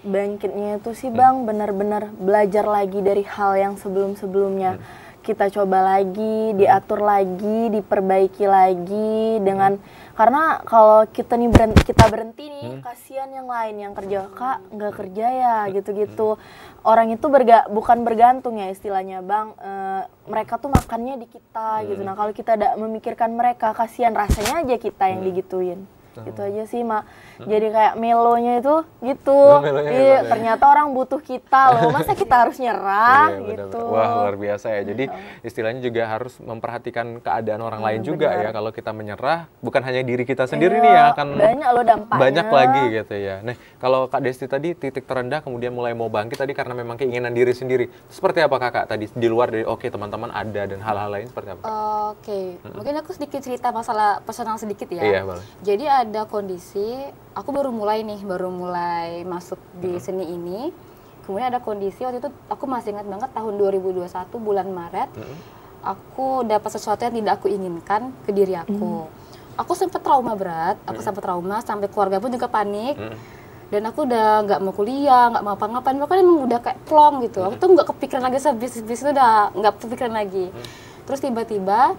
Bangkitnya itu sih Bang, benar-benar belajar lagi dari hal yang sebelum-sebelumnya. Kita coba lagi, diatur lagi, diperbaiki lagi dengan karena kalau kita berhenti nih, kasihan yang lain yang kerja, Kak nggak kerja ya gitu-gitu. Orang itu bukan bergantung ya istilahnya Bang, mereka tuh makannya di kita gitu. Nah kalau kita tidak memikirkan mereka, kasihan rasanya aja kita yang digituin. Gitu aja sih Mak. Jadi kayak melonya itu gitu. Iya, ternyata orang butuh kita loh. Masa kita harus nyerah gitu. Wah, luar biasa ya. Jadi istilahnya juga harus memperhatikan keadaan orang lain juga ya. Kalau kita menyerah, bukan hanya diri kita sendiri nih yang akan banyak loh dampaknya. Banyak lagi gitu ya. Nah, kalau Kak Desti tadi titik terendah kemudian mulai mau bangkit tadi karena memang keinginan diri sendiri. Seperti apa Kakak tadi di luar dari teman-teman ada dan hal-hal lain seperti apa? Oke. Mungkin aku sedikit cerita masalah personal sedikit ya. Iya, boleh. Jadi ada kondisi, aku baru mulai masuk di seni ini. Kemudian ada kondisi waktu itu aku masih ingat banget tahun 2021 bulan Maret. Aku dapat sesuatu yang tidak aku inginkan ke diri aku. Aku sempat trauma berat, sampai keluarga pun juga panik. Dan aku udah nggak mau kuliah, nggak mau apa-ngapain, bahkan emang udah kayak plong gitu. Aku tuh nggak kepikiran lagi bisnis itu udah nggak kepikiran lagi. Terus tiba-tiba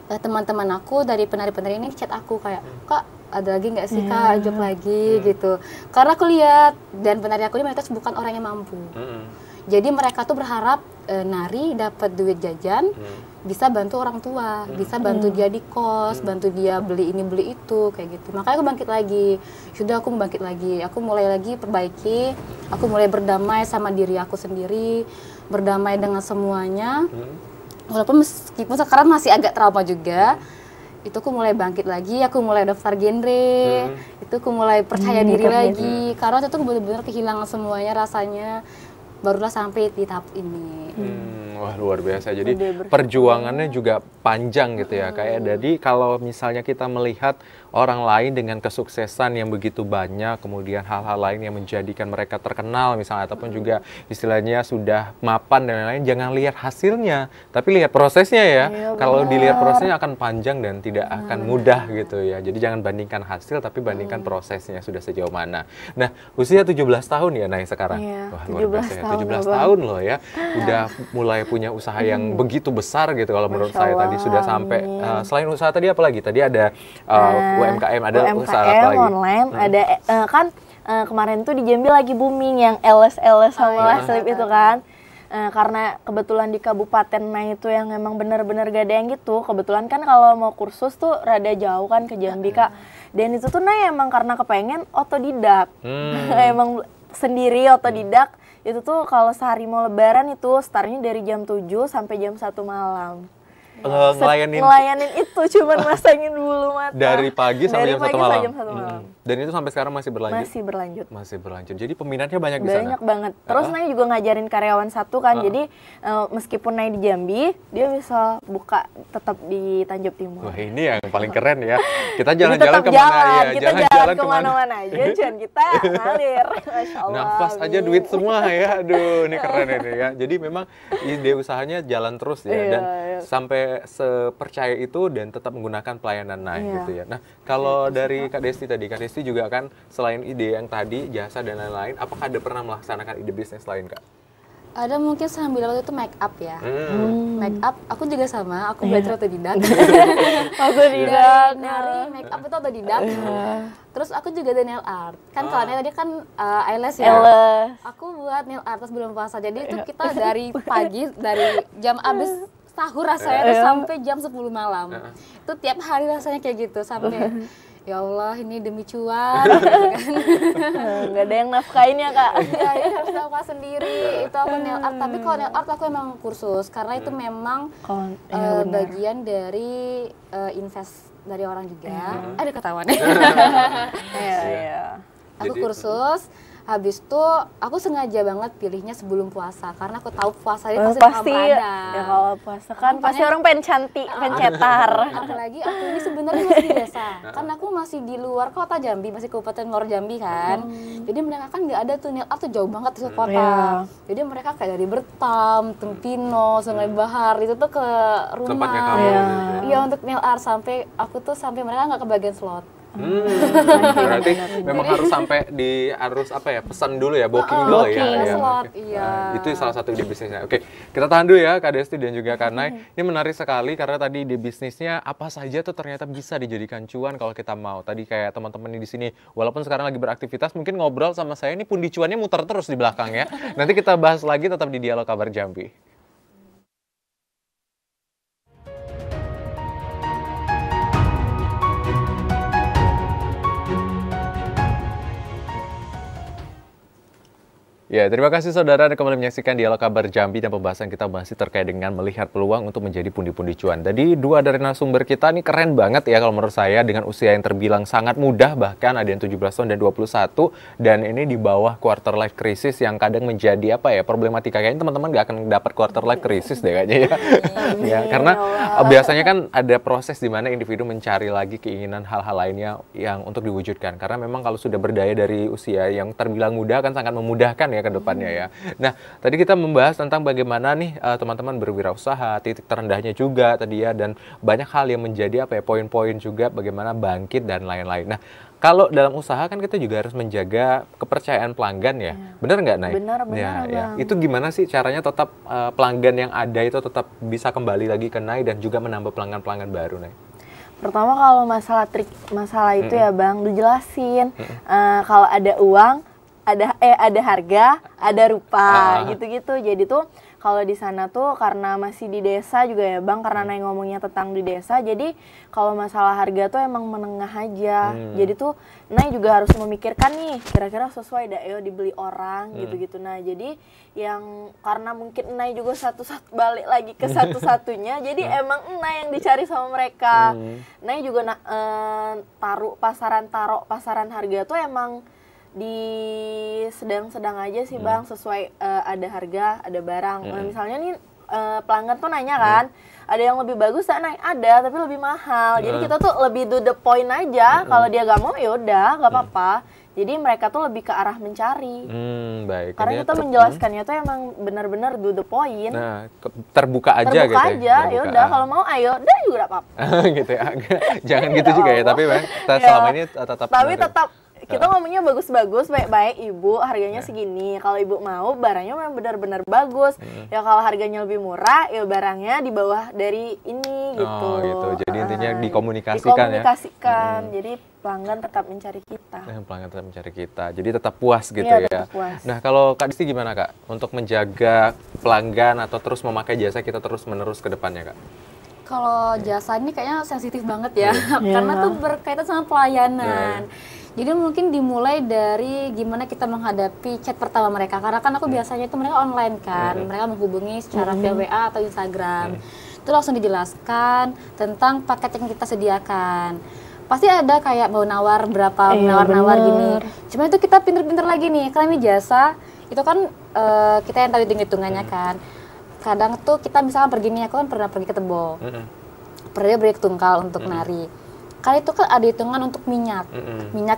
teman-teman aku dari penari-penari ini chat aku kayak, Kak ada lagi nggak sih Kak job lagi gitu. Karena aku lihat dan penari aku ini mayoritas bukan orang yang mampu. Jadi mereka tuh berharap nari dapat duit jajan, bisa bantu orang tua, bisa bantu dia di kos, bantu dia beli ini beli itu kayak gitu. Makanya aku bangkit lagi. Sudah aku bangkit lagi. Aku mulai lagi perbaiki. Aku mulai berdamai sama diri aku sendiri, berdamai dengan semuanya. Walaupun meskipun sekarang masih agak trauma juga. Itu aku mulai bangkit lagi, aku mulai daftar genre, itu aku mulai percaya diri lagi. Karena itu benar-benar kehilangan semuanya rasanya. Barulah sampai di tahap ini. Wah, luar biasa. Jadi perjuangannya juga panjang gitu ya. Kayak jadi kalau misalnya kita melihat orang lain dengan kesuksesan yang begitu banyak, kemudian hal-hal lain yang menjadikan mereka terkenal misalnya, ataupun juga istilahnya sudah mapan dan lain-lain, jangan lihat hasilnya, tapi lihat prosesnya ya. Kalau dilihat prosesnya akan panjang dan tidak akan mudah gitu ya. Jadi jangan bandingkan hasil, tapi bandingkan prosesnya sudah sejauh mana. Nah, usia 17 tahun ya Nay sekarang. Wah, luar biasa ya. 17 tahun loh ya. Udah mulai punya usaha yang begitu besar gitu kalau menurut saya tadi sudah sampai selain usaha tadi apa lagi? Tadi ada UMKM, ada UMKM, usaha apa lagi? Online, ada kan kemarin tuh di Jambi lagi booming yang LS sama last slip itu kan. Karena kebetulan di Kabupaten Nay itu yang emang bener-bener gak ada yang gitu. Kebetulan kan kalau mau kursus tuh rada jauh kan ke Jambi Kak. Dan itu tuh Nay emang karena kepengen otodidak. Emang sendiri otodidak. Itu tuh kalau sehari mau lebaran itu startnya dari jam 7 sampai jam 1 malam. Ngelayanin itu cuman masangin bulu mata dari pagi sampai jam 1 malam. Jam 1 malam. Dan itu sampai sekarang masih berlanjut? Masih berlanjut. Jadi peminatnya banyak di sana? Banyak banget. Terus Nay juga ngajarin karyawan satu kan. Jadi meskipun Nay di Jambi, dia bisa buka tetap di Tanjung Timur. Wah, ini yang paling keren ya. Kita jalan-jalan kemana ya? Kita jalan kemana-mana aja, cuman kita ngalir. Masya Allah. Nafas aja duit semua ya. Aduh, ini keren ini ya. Jadi memang ide usahanya jalan terus ya. Dan sampai sepercaya itu dan tetap menggunakan pelayanan Nay gitu ya. Nah, kalau dari Kak Desti tadi, Kak Desti juga kan selain ide yang tadi, jasa dan lain-lain, apakah ada pernah melaksanakan ide bisnis lain Kak? Ada mungkin sambil waktu itu make up ya. Make up, aku juga sama, aku belajar otodidak. Nari, make up itu otodidak. Terus aku juga ada nail art. Kan kalau nail tadi kan eyelash ya. Aku buat nail art pas bulan puasa. Jadi itu kita dari pagi, dari jam abis sahur rasanya tuh sampai jam 10 malam. Itu tiap hari rasanya kayak gitu sampai ya Allah ini demi cuan gitu kan. Nggak ada yang nafkain ya Kak. Iya, ya harus nafkah sendiri. Itu aku nail art, tapi kalau nail art aku emang kursus karena itu memang bagian dari invest dari orang juga. Ada ketahuan. Iya. Aku kursus. Habis itu aku sengaja banget pilihnya sebelum puasa karena aku tahu puasa itu pasti Ramadan. Ya kalau puasa kan pasti orang pengen cantik, pengen cetar. Apalagi aku ini sebenarnya masih di desa. Kan aku masih di luar kota Jambi, masih Kabupaten luar Jambi kan. Jadi mereka kan nggak ada tuh nail art tuh jauh banget ke kota. Jadi mereka kayak dari Bertam, Tempino, Sungai Bahar itu tuh ke rumah. Tempatnya kamu. Iya untuk nail art sampai mereka nggak kebagian slot. Berarti memang harus sampai harus apa ya, pesan dulu ya, booking dulu ya. Slot, iya. Itu salah satu ide bisnisnya. Oke, kita tahan dulu ya Kak Desti dan juga Kak Nay. Ini menarik sekali karena tadi ide bisnisnya apa saja tuh ternyata bisa dijadikan cuan kalau kita mau. Tadi kayak teman-teman di sini walaupun sekarang lagi beraktivitas mungkin ngobrol sama saya ini pundi cuannya muter terus di belakang ya. Nanti kita bahas lagi tetap di Dialog Kabar Jambi. Ya, terima kasih saudara Anda kembali menyaksikan Dialog Kabar Jambi dan pembahasan kita masih terkait dengan melihat peluang untuk menjadi pundi-pundi cuan. Jadi dua dari narasumber kita ini keren banget ya kalau menurut saya dengan usia yang terbilang sangat muda, bahkan ada yang 17 tahun dan 21 dan ini di bawah quarter life crisis yang kadang menjadi apa ya, problematika. Kayaknya teman-teman gak akan dapat quarter life crisis deh kayaknya ya. Ya, karena biasanya kan ada proses di mana individu mencari lagi keinginan hal-hal lainnya yang untuk diwujudkan. Karena memang kalau sudah berdaya dari usia yang terbilang muda kan sangat memudahkan ya ke depannya ya. Nah, tadi kita membahas tentang bagaimana nih teman-teman berwirausaha, titik terendahnya juga tadi ya, dan banyak hal yang menjadi apa ya, poin-poin juga bagaimana bangkit dan lain-lain. Nah, kalau dalam usaha kan kita juga harus menjaga kepercayaan pelanggan ya. Benar nggak, Nay? Benar, ya. Itu gimana sih caranya tetap pelanggan yang ada itu tetap bisa kembali lagi ke Nay dan juga menambah pelanggan-pelanggan baru, Nay? Pertama kalau masalah itu ya Bang, dijelasin. Kalau ada uang ada harga, ada rupa gitu-gitu. Jadi tuh kalau di sana tuh karena masih di desa juga ya Bang, karena Nay ngomongnya tentang di desa, jadi kalau masalah harga tuh emang menengah aja. Jadi tuh Nay juga harus memikirkan nih, kira-kira sesuai dah yo dibeli orang gitu-gitu. Nah jadi yang karena mungkin Nay juga satu-satu balik lagi ke satu-satunya, jadi emang Nay yang dicari sama mereka. Nay juga taruh pasaran harga tuh emang di sedang-sedang aja sih Bang, sesuai ada harga, ada barang. Misalnya nih pelanggan tuh nanya kan, ada yang lebih bagus tak naik? Ada, tapi lebih mahal. Jadi kita tuh lebih to the point aja. Kalau dia gak mau ya udah, gak apa-apa. Jadi mereka tuh lebih ke arah mencari. Baik. Karena kita menjelaskannya tuh emang benar-benar to the point. Nah, terbuka aja gitu terbuka aja, ya udah kalau mau ayo, udah juga gak apa-apa. Gitu ya. Jangan gitu juga ya, tapi Bang, selama ini tetap tapi tetap kita ngomongnya bagus-bagus, baik-baik Ibu, harganya segini. Kalau Ibu mau barangnya memang benar-benar bagus. Ya kalau harganya lebih murah, ya barangnya di bawah dari ini gitu. Oh gitu. Jadi intinya dikomunikasikan ya. Jadi pelanggan tetap mencari kita. Pelanggan tetap mencari kita. Jadi tetap puas gitu ya. ya. Tetap puas. Nah, kalau Kak Disti gimana Kak? Untuk menjaga pelanggan atau terus memakai jasa kita terus-menerus ke depannya Kak? Kalau jasa ini kayaknya sensitif banget ya, karena tuh berkaitan sama pelayanan. Jadi mungkin dimulai dari gimana kita menghadapi chat pertama mereka. Karena kan aku biasanya itu mereka online kan, mereka menghubungi secara via WA atau Instagram. Itu langsung dijelaskan tentang paket yang kita sediakan. Pasti ada kayak mau nawar berapa, nawar-nawar gini. Cuma itu kita pinter-pinter lagi nih, karena ini jasa, itu kan kita yang tahu hitung-hitungannya kan. Kadang tuh kita misalnya pergi nih, aku kan pernah pergi ke Tebo. Pernah beli tungkal untuk nari. Kali itu kan ada hitungan untuk minyak,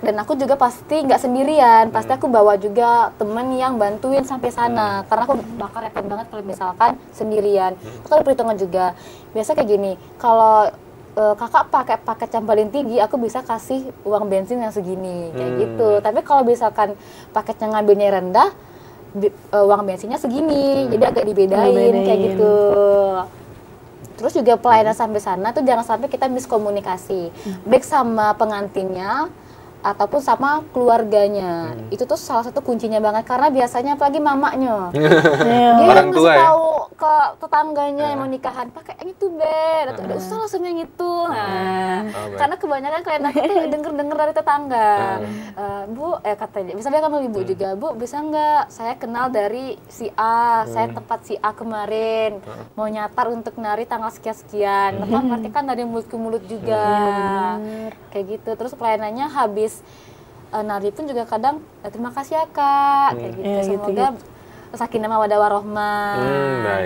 dan aku juga pasti nggak sendirian, pasti aku bawa juga temen yang bantuin sampai sana, karena aku bakal repot banget kalau misalkan sendirian. Itu kan perhitungan juga. Biasa kayak gini, kalau kakak pakai paket yang paling tinggi, aku bisa kasih uang bensin yang segini, kayak gitu. Tapi kalau misalkan paketnya ngambilnya rendah, uang bensinnya segini, jadi agak dibedain kayak gitu. Terus juga pelayanan sampai sana tuh jangan sampai kita miskomunikasi, baik sama pengantinnya ataupun sama keluarganya. Itu tuh salah satu kuncinya banget, karena biasanya apalagi mamanya dia yang ngasih tahu ke tetangganya yang mau nikahan, pakai yang itu Ben, atau udah usah langsung yang itu. Karena kebanyakan klien aku tuh denger dari tetangga, Bu, katanya, misalnya kamu ibu juga, Bu, bisa nggak saya kenal dari si A, saya tempat si A kemarin, mau nyatar untuk nari tanggal sekian-sekian. Berarti kan dari mulut ke mulut juga, kayak gitu. Terus pelayanannya habis nari pun juga kadang terima kasih ya Kak, kayak gitu. Semoga sakinah mawaddah warahmah.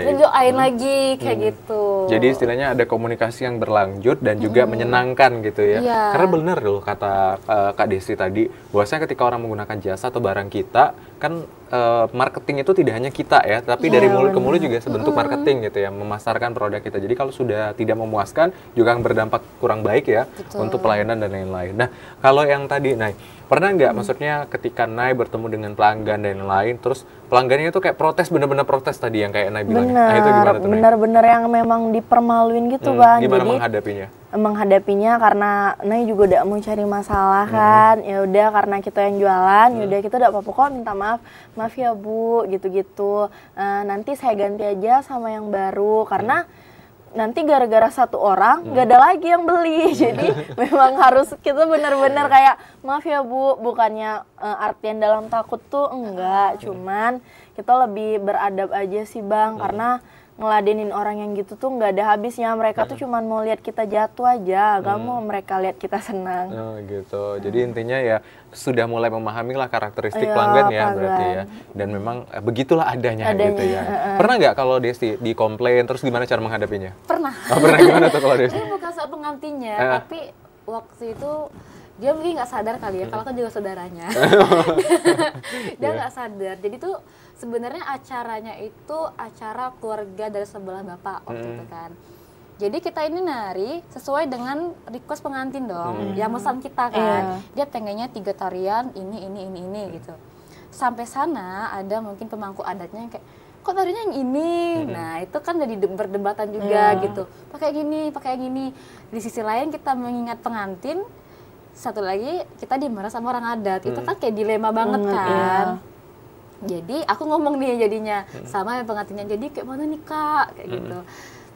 Terus doain lagi kayak gitu. Jadi istilahnya ada komunikasi yang berlanjut dan juga menyenangkan gitu ya. Karena benar loh kata Kak Desti tadi, bahwasanya ketika orang menggunakan jasa atau barang kita, kan marketing itu tidak hanya kita ya, tapi dari mulut ke mulut juga sebentuk marketing gitu ya, memasarkan produk kita. Jadi kalau sudah tidak memuaskan juga akan berdampak kurang baik ya. Betul. Untuk pelayanan dan lain-lain. Nah, kalau yang tadi Nay, pernah nggak maksudnya ketika Nay bertemu dengan pelanggan dan lain-lain, terus pelanggannya itu kayak protes, bener-bener protes tadi yang kayak Nay bilang. Nah, itu gimana tuh Nay? Bener-bener yang memang dipermaluin gitu Bang. Gimana jadi, menghadapinya karena Nay juga udah mau cari masalah kan, ya udah karena kita yang jualan, ya udah kita udah apa-apa kok, minta maaf ya Bu, gitu-gitu. Nanti saya ganti aja sama yang baru, karena nanti gara-gara satu orang gak ada lagi yang beli. Jadi memang harus kita benar-benar kayak maaf ya Bu, bukannya artian dalam takut tuh enggak, cuman kita lebih beradab aja sih Bang, karena ngeladenin orang yang gitu tuh nggak ada habisnya. Mereka tuh cuman mau lihat kita jatuh aja, gak mau mereka lihat kita senang. Oh gitu. Jadi intinya ya sudah mulai memahami lah karakteristik pelanggan ya berarti ya. Dan memang begitulah adanya gitu ya. Pernah nggak kalau Desti dikomplain, terus gimana cara menghadapinya? Pernah. Pernah gimana tuh kalau Desti? Ini bukan soal pengantinnya, tapi waktu itu dia mungkin nggak sadar kali ya, kalau kan juga saudaranya. Dia nggak sadar. Jadi tuh sebenarnya acaranya itu acara keluarga dari sebelah bapak waktu itu kan. Jadi kita ini nari sesuai dengan request pengantin dong, yang pesan kita kan. Dia pengennya 3 tarian ini gitu. Sampai sana ada mungkin pemangku adatnya yang kayak, kok tarinya yang ini? Nah itu kan jadi perdebatan juga gitu. Pakai gini. Di sisi lain kita mengingat pengantin, satu lagi kita dimarah sama orang adat. Itu kan kayak dilema banget kan. Iya. Jadi aku ngomong nih jadinya sama yang pengantinnya, jadi kayak mana nih kak, kayak gitu.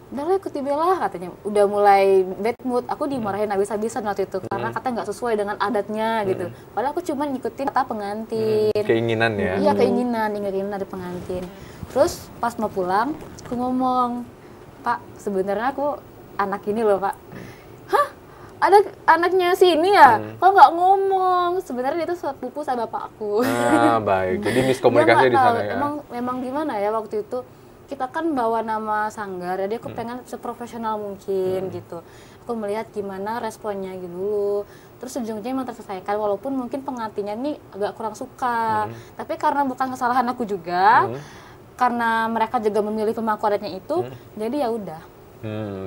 Udah lah ikuti Bella katanya. Udah mulai bad mood, aku dimarahin habis-habisan waktu itu karena katanya nggak sesuai dengan adatnya gitu. Padahal aku cuma ngikutin kata pengantin. Keinginan ya. Iya keinginan dari pengantin. Terus pas mau pulang, aku ngomong, Pak sebenarnya aku anak ini loh Pak. Hah? Ada anaknya sini ya? Kok nggak ngomong? Sebenarnya itu sepupu sama bapak aku. Ah, baik. Jadi miskomunikasi di sana ya. Memang gimana ya waktu itu kita kan bawa nama sanggar, jadi aku pengen seprofesional mungkin gitu. Aku melihat gimana responnya gitu dulu. Terus ujung-ujungnya memang terselesaikan walaupun mungkin pengantinnya nih agak kurang suka. Tapi karena bukan kesalahan aku juga, karena mereka juga memilih pemangku adatnya itu, jadi ya udah.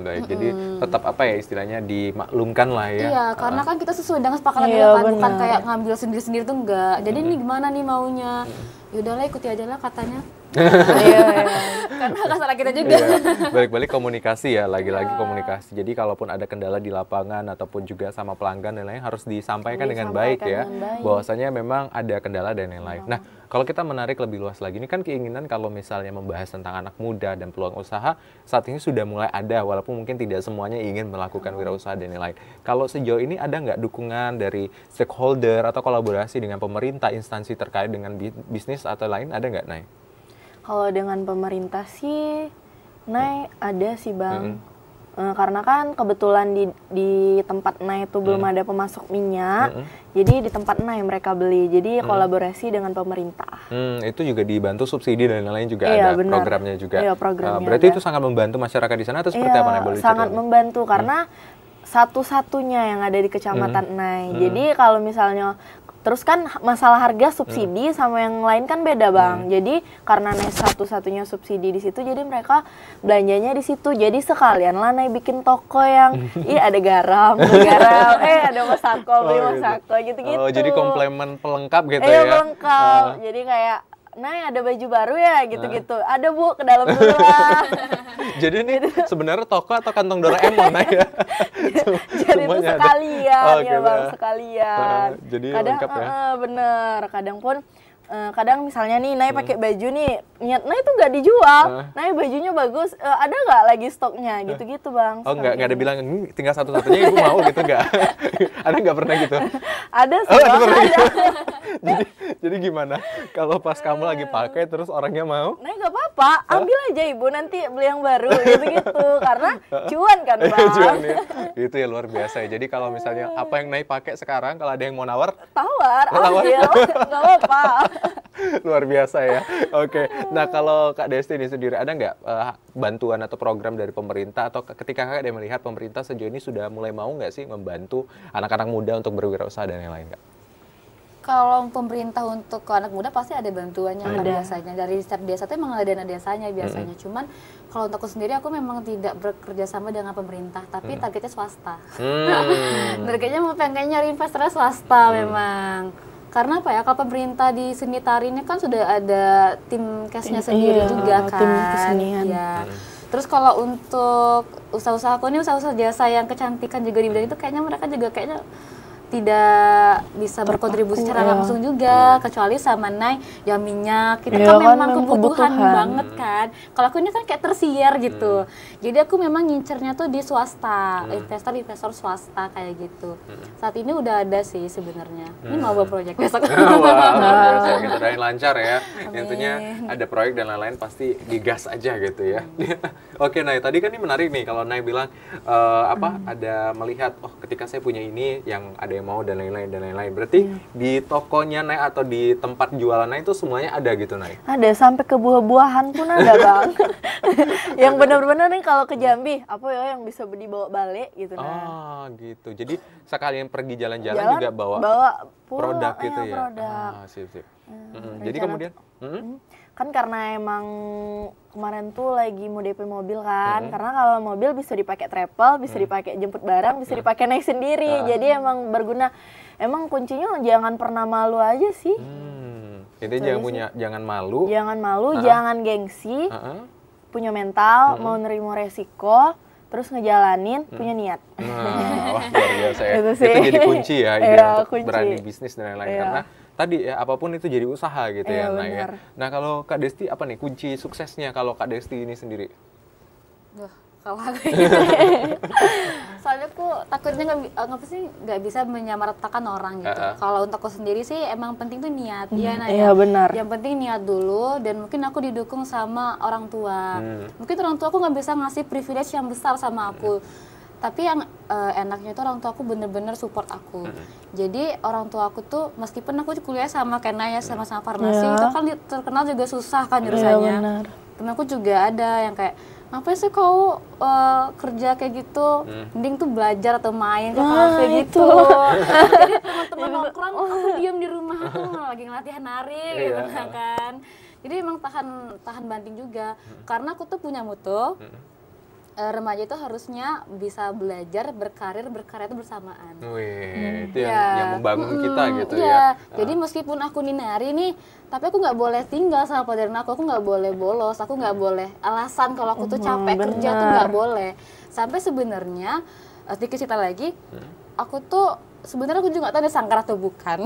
Baik. Jadi tetap apa ya istilahnya dimaklumkan lah ya. Iya, karena kan kita sesuai dengan kesepakatan Iya, kan, bukan benar. kayak ngambil sendiri-sendiri tuh enggak. Jadi ini gimana nih maunya? Yaudahlah ikuti aja lah katanya. Iya. Karena hak salah kita juga. Iya, balik-balik komunikasi ya, lagi-lagi komunikasi. Jadi kalaupun ada kendala di lapangan ataupun juga sama pelanggan dan lain harus disampaikan dengan baik ya. dengan baik. Bahwasanya memang ada kendala dan lain-lain. Nah, kalau kita menarik lebih luas lagi, ini kan keinginan kalau misalnya membahas tentang anak muda dan peluang usaha saat ini sudah mulai ada, walaupun mungkin tidak semuanya ingin melakukan wirausaha dan lain-lain. Kalau sejauh ini ada nggak dukungan dari stakeholder atau kolaborasi dengan pemerintah, instansi terkait dengan bisnis atau lain, ada nggak, Nay? Kalau dengan pemerintah sih, Nay ada sih Bang. Karena kan kebetulan di tempat Nay itu belum ada pemasok minyak, jadi di tempat Nay mereka beli. Jadi kolaborasi dengan pemerintah. Itu juga dibantu subsidi dan lain-lain juga Iya, ada benar. programnya juga. Iya, programnya Berarti ada. itu sangat membantu masyarakat di sana atau seperti apa, Nay? Boleh Sangat diceritain? membantu karena satu-satunya yang ada di kecamatan Nay. Jadi kalau misalnya terus kan masalah harga subsidi sama yang lain kan beda Bang. Jadi karena Nay satu-satunya subsidi di situ, jadi mereka belanjanya di situ. Jadi sekalian lah Nay bikin toko yang ada garam, beli garam, ada masako, beli masako gitu-gitu. Oh, jadi komplement pelengkap gitu Iya, ya? lengkap. Jadi kayak Nay ada baju baru ya gitu-gitu. Ada Bu, ke dalam dulu lah. Jadi ini sebenarnya toko atau kantong Doraemon, Nay ya? Jadi itu Semuanya ada. sekalian Oh, ya gitu Bang, ya. sekalian. Jadi Kadang lengkap ya? bener, kadang misalnya nih Nay pakai baju nih, niat Nay tuh nggak dijual. Nay bajunya bagus, ada nggak lagi stoknya gitu-gitu Bang. Oh, nggak ada bilang, tinggal satu-satunya ibu mau gitu, nggak? Ada nggak pernah gitu? Ada sih Oh, ada Bang, pernah ada. gitu? jadi gimana? Kalau pas kamu lagi pakai terus orangnya mau? Nay nggak apa-apa, ambil aja ibu nanti beli yang baru gitu-gitu. Karena cuan kan Bang. Jual nih. Itu ya luar biasa ya. Jadi kalau misalnya apa yang Nay pakai sekarang, kalau ada yang mau nawar, Tawar, Tawar. ambil, nggak apa-apa. luar biasa ya. Oke. Nah, kalau Kak Desti ini sendiri ada nggak bantuan atau program dari pemerintah, atau ketika Kakak dia melihat pemerintah sejauh ini sudah mulai mau nggak sih membantu anak-anak muda untuk berwirausaha dan yang lain, Kak? Kalau pemerintah untuk ke anak muda pasti ada bantuannya kan Ada. biasanya. Dari setiap desa itu memang ada dana desanya biasanya. Cuman kalau untuk aku sendiri aku memang tidak bekerja sama dengan pemerintah, tapi targetnya swasta. Targetnya mau pengen nyari investor swasta memang. Karena apa ya, kalau pemerintah di seni tari ini kan sudah ada tim kesnya sendiri Iya, juga kan. tim kesenian. Iya. Terus kalau untuk usaha-usaha aku ini usaha-usaha jasa yang kecantikan juga di bidang itu kayaknya mereka juga kayaknya tidak bisa berkontribusi secara iya. langsung juga, kecuali sama Nay ya minyak itu Iya kan kan, memang memang kebutuhan kebutuhan. banget kan. Kalau aku ini kan kayak tersier gitu, jadi aku memang ngincernya tuh di swasta, investor swasta kayak gitu. Saat ini udah ada sih sebenarnya. Ini mau bawa proyek besok. Wah, bisa gitu, doain lancar ya. Intinya ada proyek dan lain-lain pasti digas aja gitu ya. Oke, Nay, tadi kan ini menarik nih kalau Nay bilang ada melihat ketika saya punya ini yang ada yang mau dan lain-lain. Berarti di tokonya Nay atau di tempat jualan Nay itu semuanya ada gitu, Nay? Ada, sampai ke buah-buahan pun ada Bang. Yang benar-benar nih kalau ke Jambi, apa ya yang bisa dibawa balik gitu Oh, gitu. Jadi sekalian pergi jalan-jalan Jalan, juga bawa produk gitu ya. Produk. Sip. Jadi rencana kemudian Kan karena emang kemarin tuh lagi mau DP mobil kan, karena kalau mobil bisa dipakai travel, bisa dipakai jemput barang, bisa dipakai naik sendiri, jadi emang berguna. Emang kuncinya jangan pernah malu aja sih. Intinya jangan malu. Jangan malu, jangan gengsi, punya mental, mau nerima resiko, terus ngejalanin, punya niat. Nah, wah luar biasa ya. Itu sih. Itu jadi kunci ya ide Iya, untuk kunci. berani bisnis dan lain-lain. Iya. Karena tadi ya apapun itu jadi usaha gitu Iya, ya, Nay ya. benar. Nah kalau Kak Desti apa nih kunci suksesnya kalau Kak Desti ini sendiri? Duh, kalau aku soalnya aku takutnya nggak bisa menyamaratakan orang gitu. Kalau untuk aku sendiri sih emang penting tuh niat. Iya, Iya, benar. Yang penting niat dulu dan mungkin aku didukung sama orang tua. Mungkin orang tua aku nggak bisa ngasih privilege yang besar sama aku. Tapi yang enaknya itu orang tua aku bener-bener support aku. Jadi orang tua aku tuh meskipun aku kuliah sama kayak Naya sama-sama farmasi, Iya. itu kan terkenal juga susah kan Iya, jurusannya. benar. Temen aku juga ada yang kayak ngapain sih kau kerja kayak gitu, mending tuh belajar atau main ke kafe gitu. Jadi teman-teman nongkrong, aku diam di rumah, aku lagi ngelatihan nari gitu kan. Jadi emang tahan banting juga, karena aku tuh punya moto, remaja itu harusnya bisa belajar, berkarir itu bersamaan. Wih, itu yang membangun kita gitu Iya. ya. Jadi meskipun aku nih nari nih, tapi aku nggak boleh tinggal sama pelajaran aku nggak boleh bolos, aku nggak boleh alasan kalau aku tuh capek kerja tuh nggak boleh. Sampai sebenarnya sedikit cerita lagi, aku tuh sebenarnya aku juga nggak tahu dia sangkar atau bukan.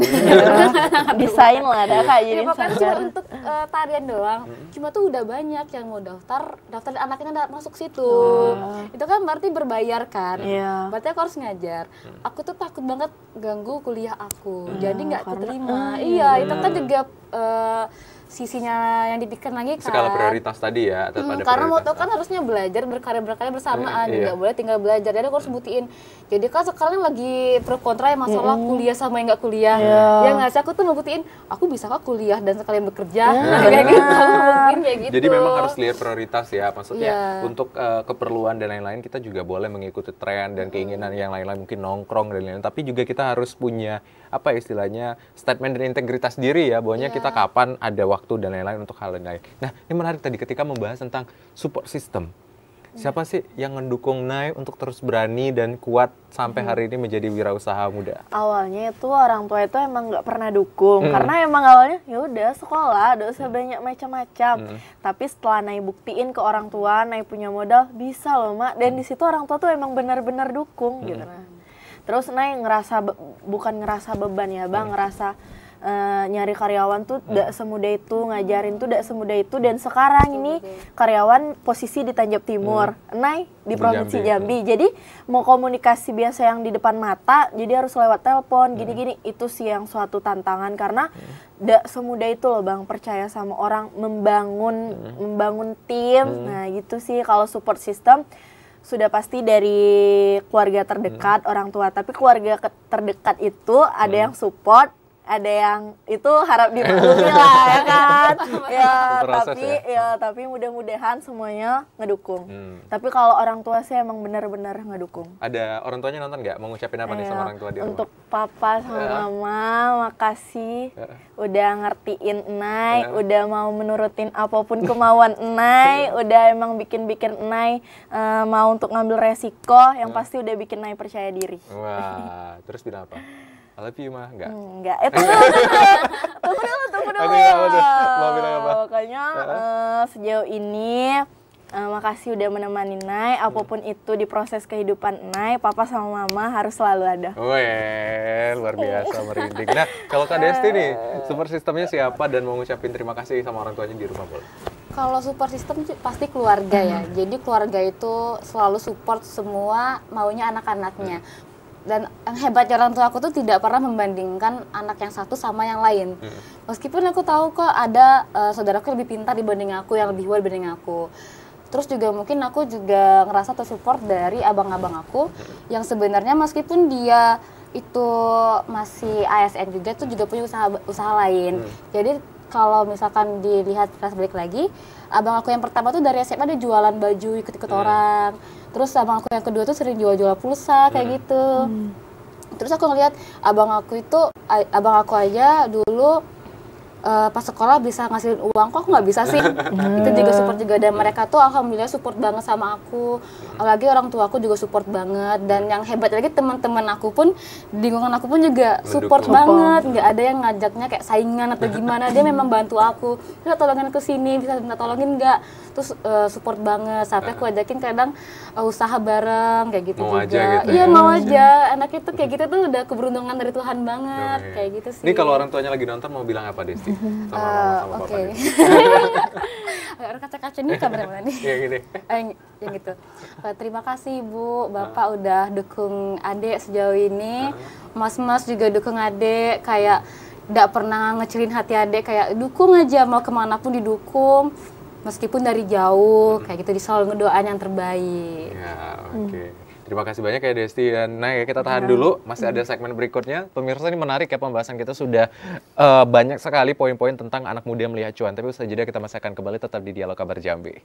Desain lah ada Kak, Jadi jadi pokoknya cuma sanggar. untuk tarian doang. Cuma tuh udah banyak yang mau daftar anaknya masuk situ. Itu kan berarti berbayar kan. Iya. Berarti aku harus ngajar. Aku tuh takut banget ganggu kuliah aku. Jadi nggak keterima. Itu kan juga sisinya yang dipikir lagi kan. Skala prioritas tadi ya, tetap ada Karena prioritas. moto kan harusnya belajar berkarya bersamaan, Iya. nggak boleh tinggal belajar. Jadi aku harus buktiin. Jadi kan sekarang lagi pro kontra ya masalah kuliah sama yang nggak kuliah. Ya nggak sih, aku tuh mau buktiin aku bisa kok kuliah dan sekalian bekerja kayak gitu. Aku mau buktiin kayak gitu. Jadi memang harus lihat prioritas ya, maksudnya Iya. untuk keperluan dan lain-lain kita juga boleh mengikuti tren dan keinginan yang lain-lain, mungkin nongkrong dan lain-lain, tapi juga kita harus punya apa istilahnya statement dan integritas diri ya, bahwanya kita kapan ada waktu dan lain-lain untuk hal lain. Nah, ini menarik tadi ketika membahas tentang support system. Siapa sih yang mendukung Nay untuk terus berani dan kuat sampai hari ini menjadi wirausaha muda? Awalnya itu orang tua itu emang nggak pernah dukung karena emang awalnya ya udah sekolah, gak usah banyak macam-macam. Tapi setelah Nay buktiin ke orang tua, Nay punya modal, bisa loh Mak. Dan di situ orang tua tuh emang benar-benar dukung gitu. Nah. Terus Nay bukan ngerasa beban ya Bang, ngerasa nyari karyawan tuh tidak semudah itu, ngajarin tuh tidak semudah itu. Dan sekarang ini karyawan posisi di Tanjab Timur, Nay di Provinsi Jambi. Jadi mau komunikasi biasa yang di depan mata, jadi harus lewat telepon, gini-gini. Itu sih yang suatu tantangan karena tidak semudah itu loh Bang, percaya sama orang, membangun tim. Nah gitu sih. Kalau support system sudah pasti dari keluarga terdekat, orang tua. Tapi keluarga terdekat itu ada yang support, ada yang itu harap dimaklumi lah ya kan. Tapi mudah-mudahan semuanya ngedukung. Tapi kalau orang tua sih emang benar-benar ngedukung. Ada orang tuanya nonton nggak? Mau ngucapin apa nih sama orang tua di rumah? Untuk papa sama mama, makasih udah ngertiin Nay, udah mau menurutin apapun kemauan Nay, udah emang bikin Nay mau untuk ngambil resiko, yang pasti udah bikin Nay percaya diri. Wah, terus bilang apa? I love you mah, enggak? Enggak, tunggu dulu. Mau bilang apa? Pokoknya sejauh ini makasih udah menemani Nay, apapun itu di proses kehidupan Nay, papa sama mama harus selalu ada. Weh, luar biasa, merinding. Nah, kalau Kak Desti nih, support sistemnya siapa dan mau ngucapin terima kasih sama orang tuanya di rumah boleh? Kalau support system pasti keluarga ya. Jadi keluarga itu selalu support semua maunya anak-anaknya. Dan yang hebatnya orang tua aku tuh tidak pernah membandingkan anak yang satu sama yang lain. Meskipun aku tahu kok ada saudaraku lebih pintar dibanding aku, yang lebih luar dibanding aku. Terus juga mungkin aku juga ngerasa tersupport dari abang-abang aku yang sebenarnya meskipun dia itu masih ASN juga tuh juga punya usaha lain. Jadi kalau misalkan dilihat flashback lagi, abang aku yang pertama tuh dari SMA dia jualan baju ikut-ikut orang. Terus abang aku yang kedua tuh sering jual-jual pulsa kayak gitu. Terus aku ngeliat abang aku aja dulu pas sekolah bisa ngasihin uang, kok aku nggak bisa sih? Itu juga support juga, dan mereka tuh alhamdulillah support banget sama aku. Apalagi orang tua aku juga support banget, dan yang hebat lagi teman-teman aku pun di lingkungan aku pun juga support banget. Nggak ada yang ngajaknya kayak saingan atau gimana, dia memang bantu aku. Bisa tolongin ke sini, bisa minta tolongin nggak? Terus support banget. Sampai aku ajakin kadang usaha bareng kayak gitu mau juga. Aja gitu iya ya. mau aja. Anak itu kayak gitu tuh udah keberuntungan dari Tuhan banget, kayak gitu sih. Ini kalau orang tuanya lagi nonton mau bilang apa, Desti? Sama mama sama papa nih. Orang kaca-kaca nih kamera nih. Yang gini. Yang gitu. Terima kasih Ibu, Bapak udah dukung adik sejauh ini. Mas-mas juga dukung adik, kayak nggak pernah ngecilin hati adik, kayak dukung aja, mau kemana pun didukung. Meskipun dari jauh, kayak gitu, selalu ngedoain yang terbaik. Ya, oke. Terima kasih banyak ya Desti dan Nay. Kita tahan dulu, masih ada segmen berikutnya. Pemirsa, ini menarik ya, pembahasan kita sudah banyak sekali poin-poin tentang anak muda melihat cuan. Tapi usai jeda kita masih akan kembali tetap di Dialog Kabar Jambi.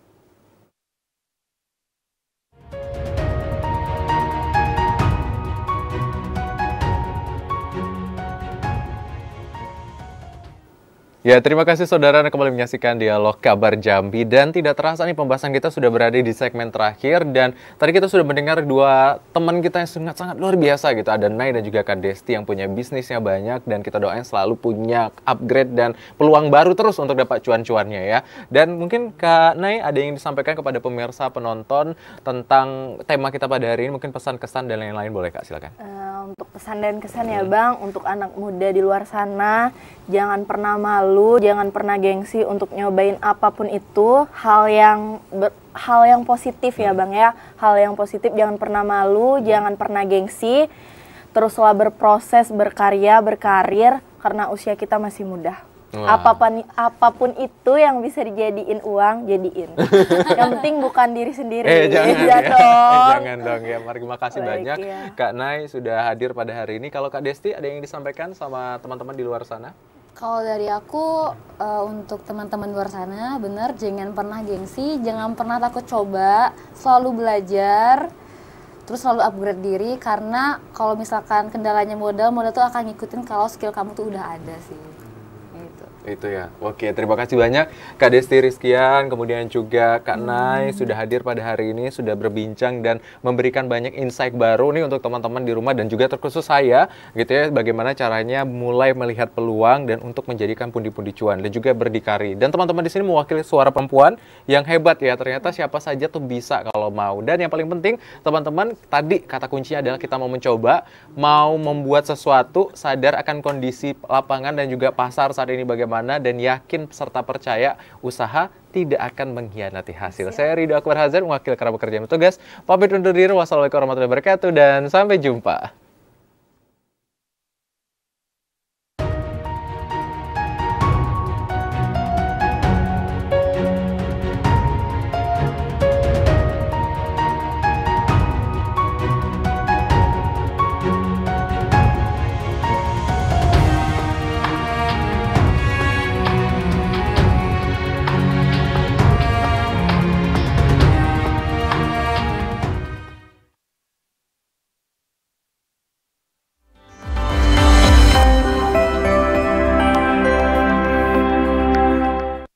Ya, terima kasih saudara Anda kembali menyaksikan Dialog Kabar Jambi, dan tidak terasa nih pembahasan kita sudah berada di segmen terakhir, dan tadi kita sudah mendengar dua teman kita yang sangat luar biasa gitu. Ada Nay dan juga Kak Desti yang punya bisnisnya banyak, dan kita doain selalu punya upgrade dan peluang baru terus untuk dapat cuan-cuannya ya. Dan mungkin Kak Nay ada yang disampaikan kepada pemirsa penonton tentang tema kita pada hari ini, mungkin pesan-kesan dan lain-lain, boleh Kak, silakan. Untuk pesan dan kesan ya Bang, untuk anak muda di luar sana, jangan pernah malu, jangan pernah gengsi untuk nyobain apapun itu, hal yang positif ya Bang ya, hal yang positif, jangan pernah malu, jangan pernah gengsi, teruslah berproses, berkarya, berkarir, karena usia kita masih muda. Wah. Apapun itu yang bisa dijadiin uang, jadiin. Yang penting bukan diri sendiri. Jangan ya, dong. Jangan dong ya. Terima kasih Baik, banyak ya. Kak Nay sudah hadir pada hari ini. Kalau Kak Desti ada yang disampaikan sama teman-teman di luar sana? Kalau dari aku, untuk teman-teman luar sana, bener, jangan pernah gengsi, jangan pernah takut coba, selalu belajar, terus selalu upgrade diri, karena kalau misalkan kendalanya modal tuh akan ngikutin kalau skill kamu tuh udah ada sih. Itu ya. Oke, terima kasih banyak Kak Desti Rizkian, kemudian juga Kak Nay sudah hadir pada hari ini, sudah berbincang dan memberikan banyak insight baru nih untuk teman-teman di rumah, dan juga terkhusus saya gitu ya, bagaimana caranya mulai melihat peluang dan untuk menjadikan pundi-pundi cuan dan juga berdikari. Dan teman-teman di sini mewakili suara perempuan yang hebat ya, ternyata siapa saja tuh bisa kalau mau. Dan yang paling penting teman-teman, tadi kata kuncinya adalah kita mau mencoba, mau membuat sesuatu, sadar akan kondisi lapangan dan juga pasar saat ini bagaimana, dan yakin serta percaya usaha tidak akan mengkhianati hasil. Saya Ridho Akbar Hazar, mewakili kerabat kerja yang bertugas. Pamit undur diri. Wassalamualaikum warahmatullahi wabarakatuh dan sampai jumpa.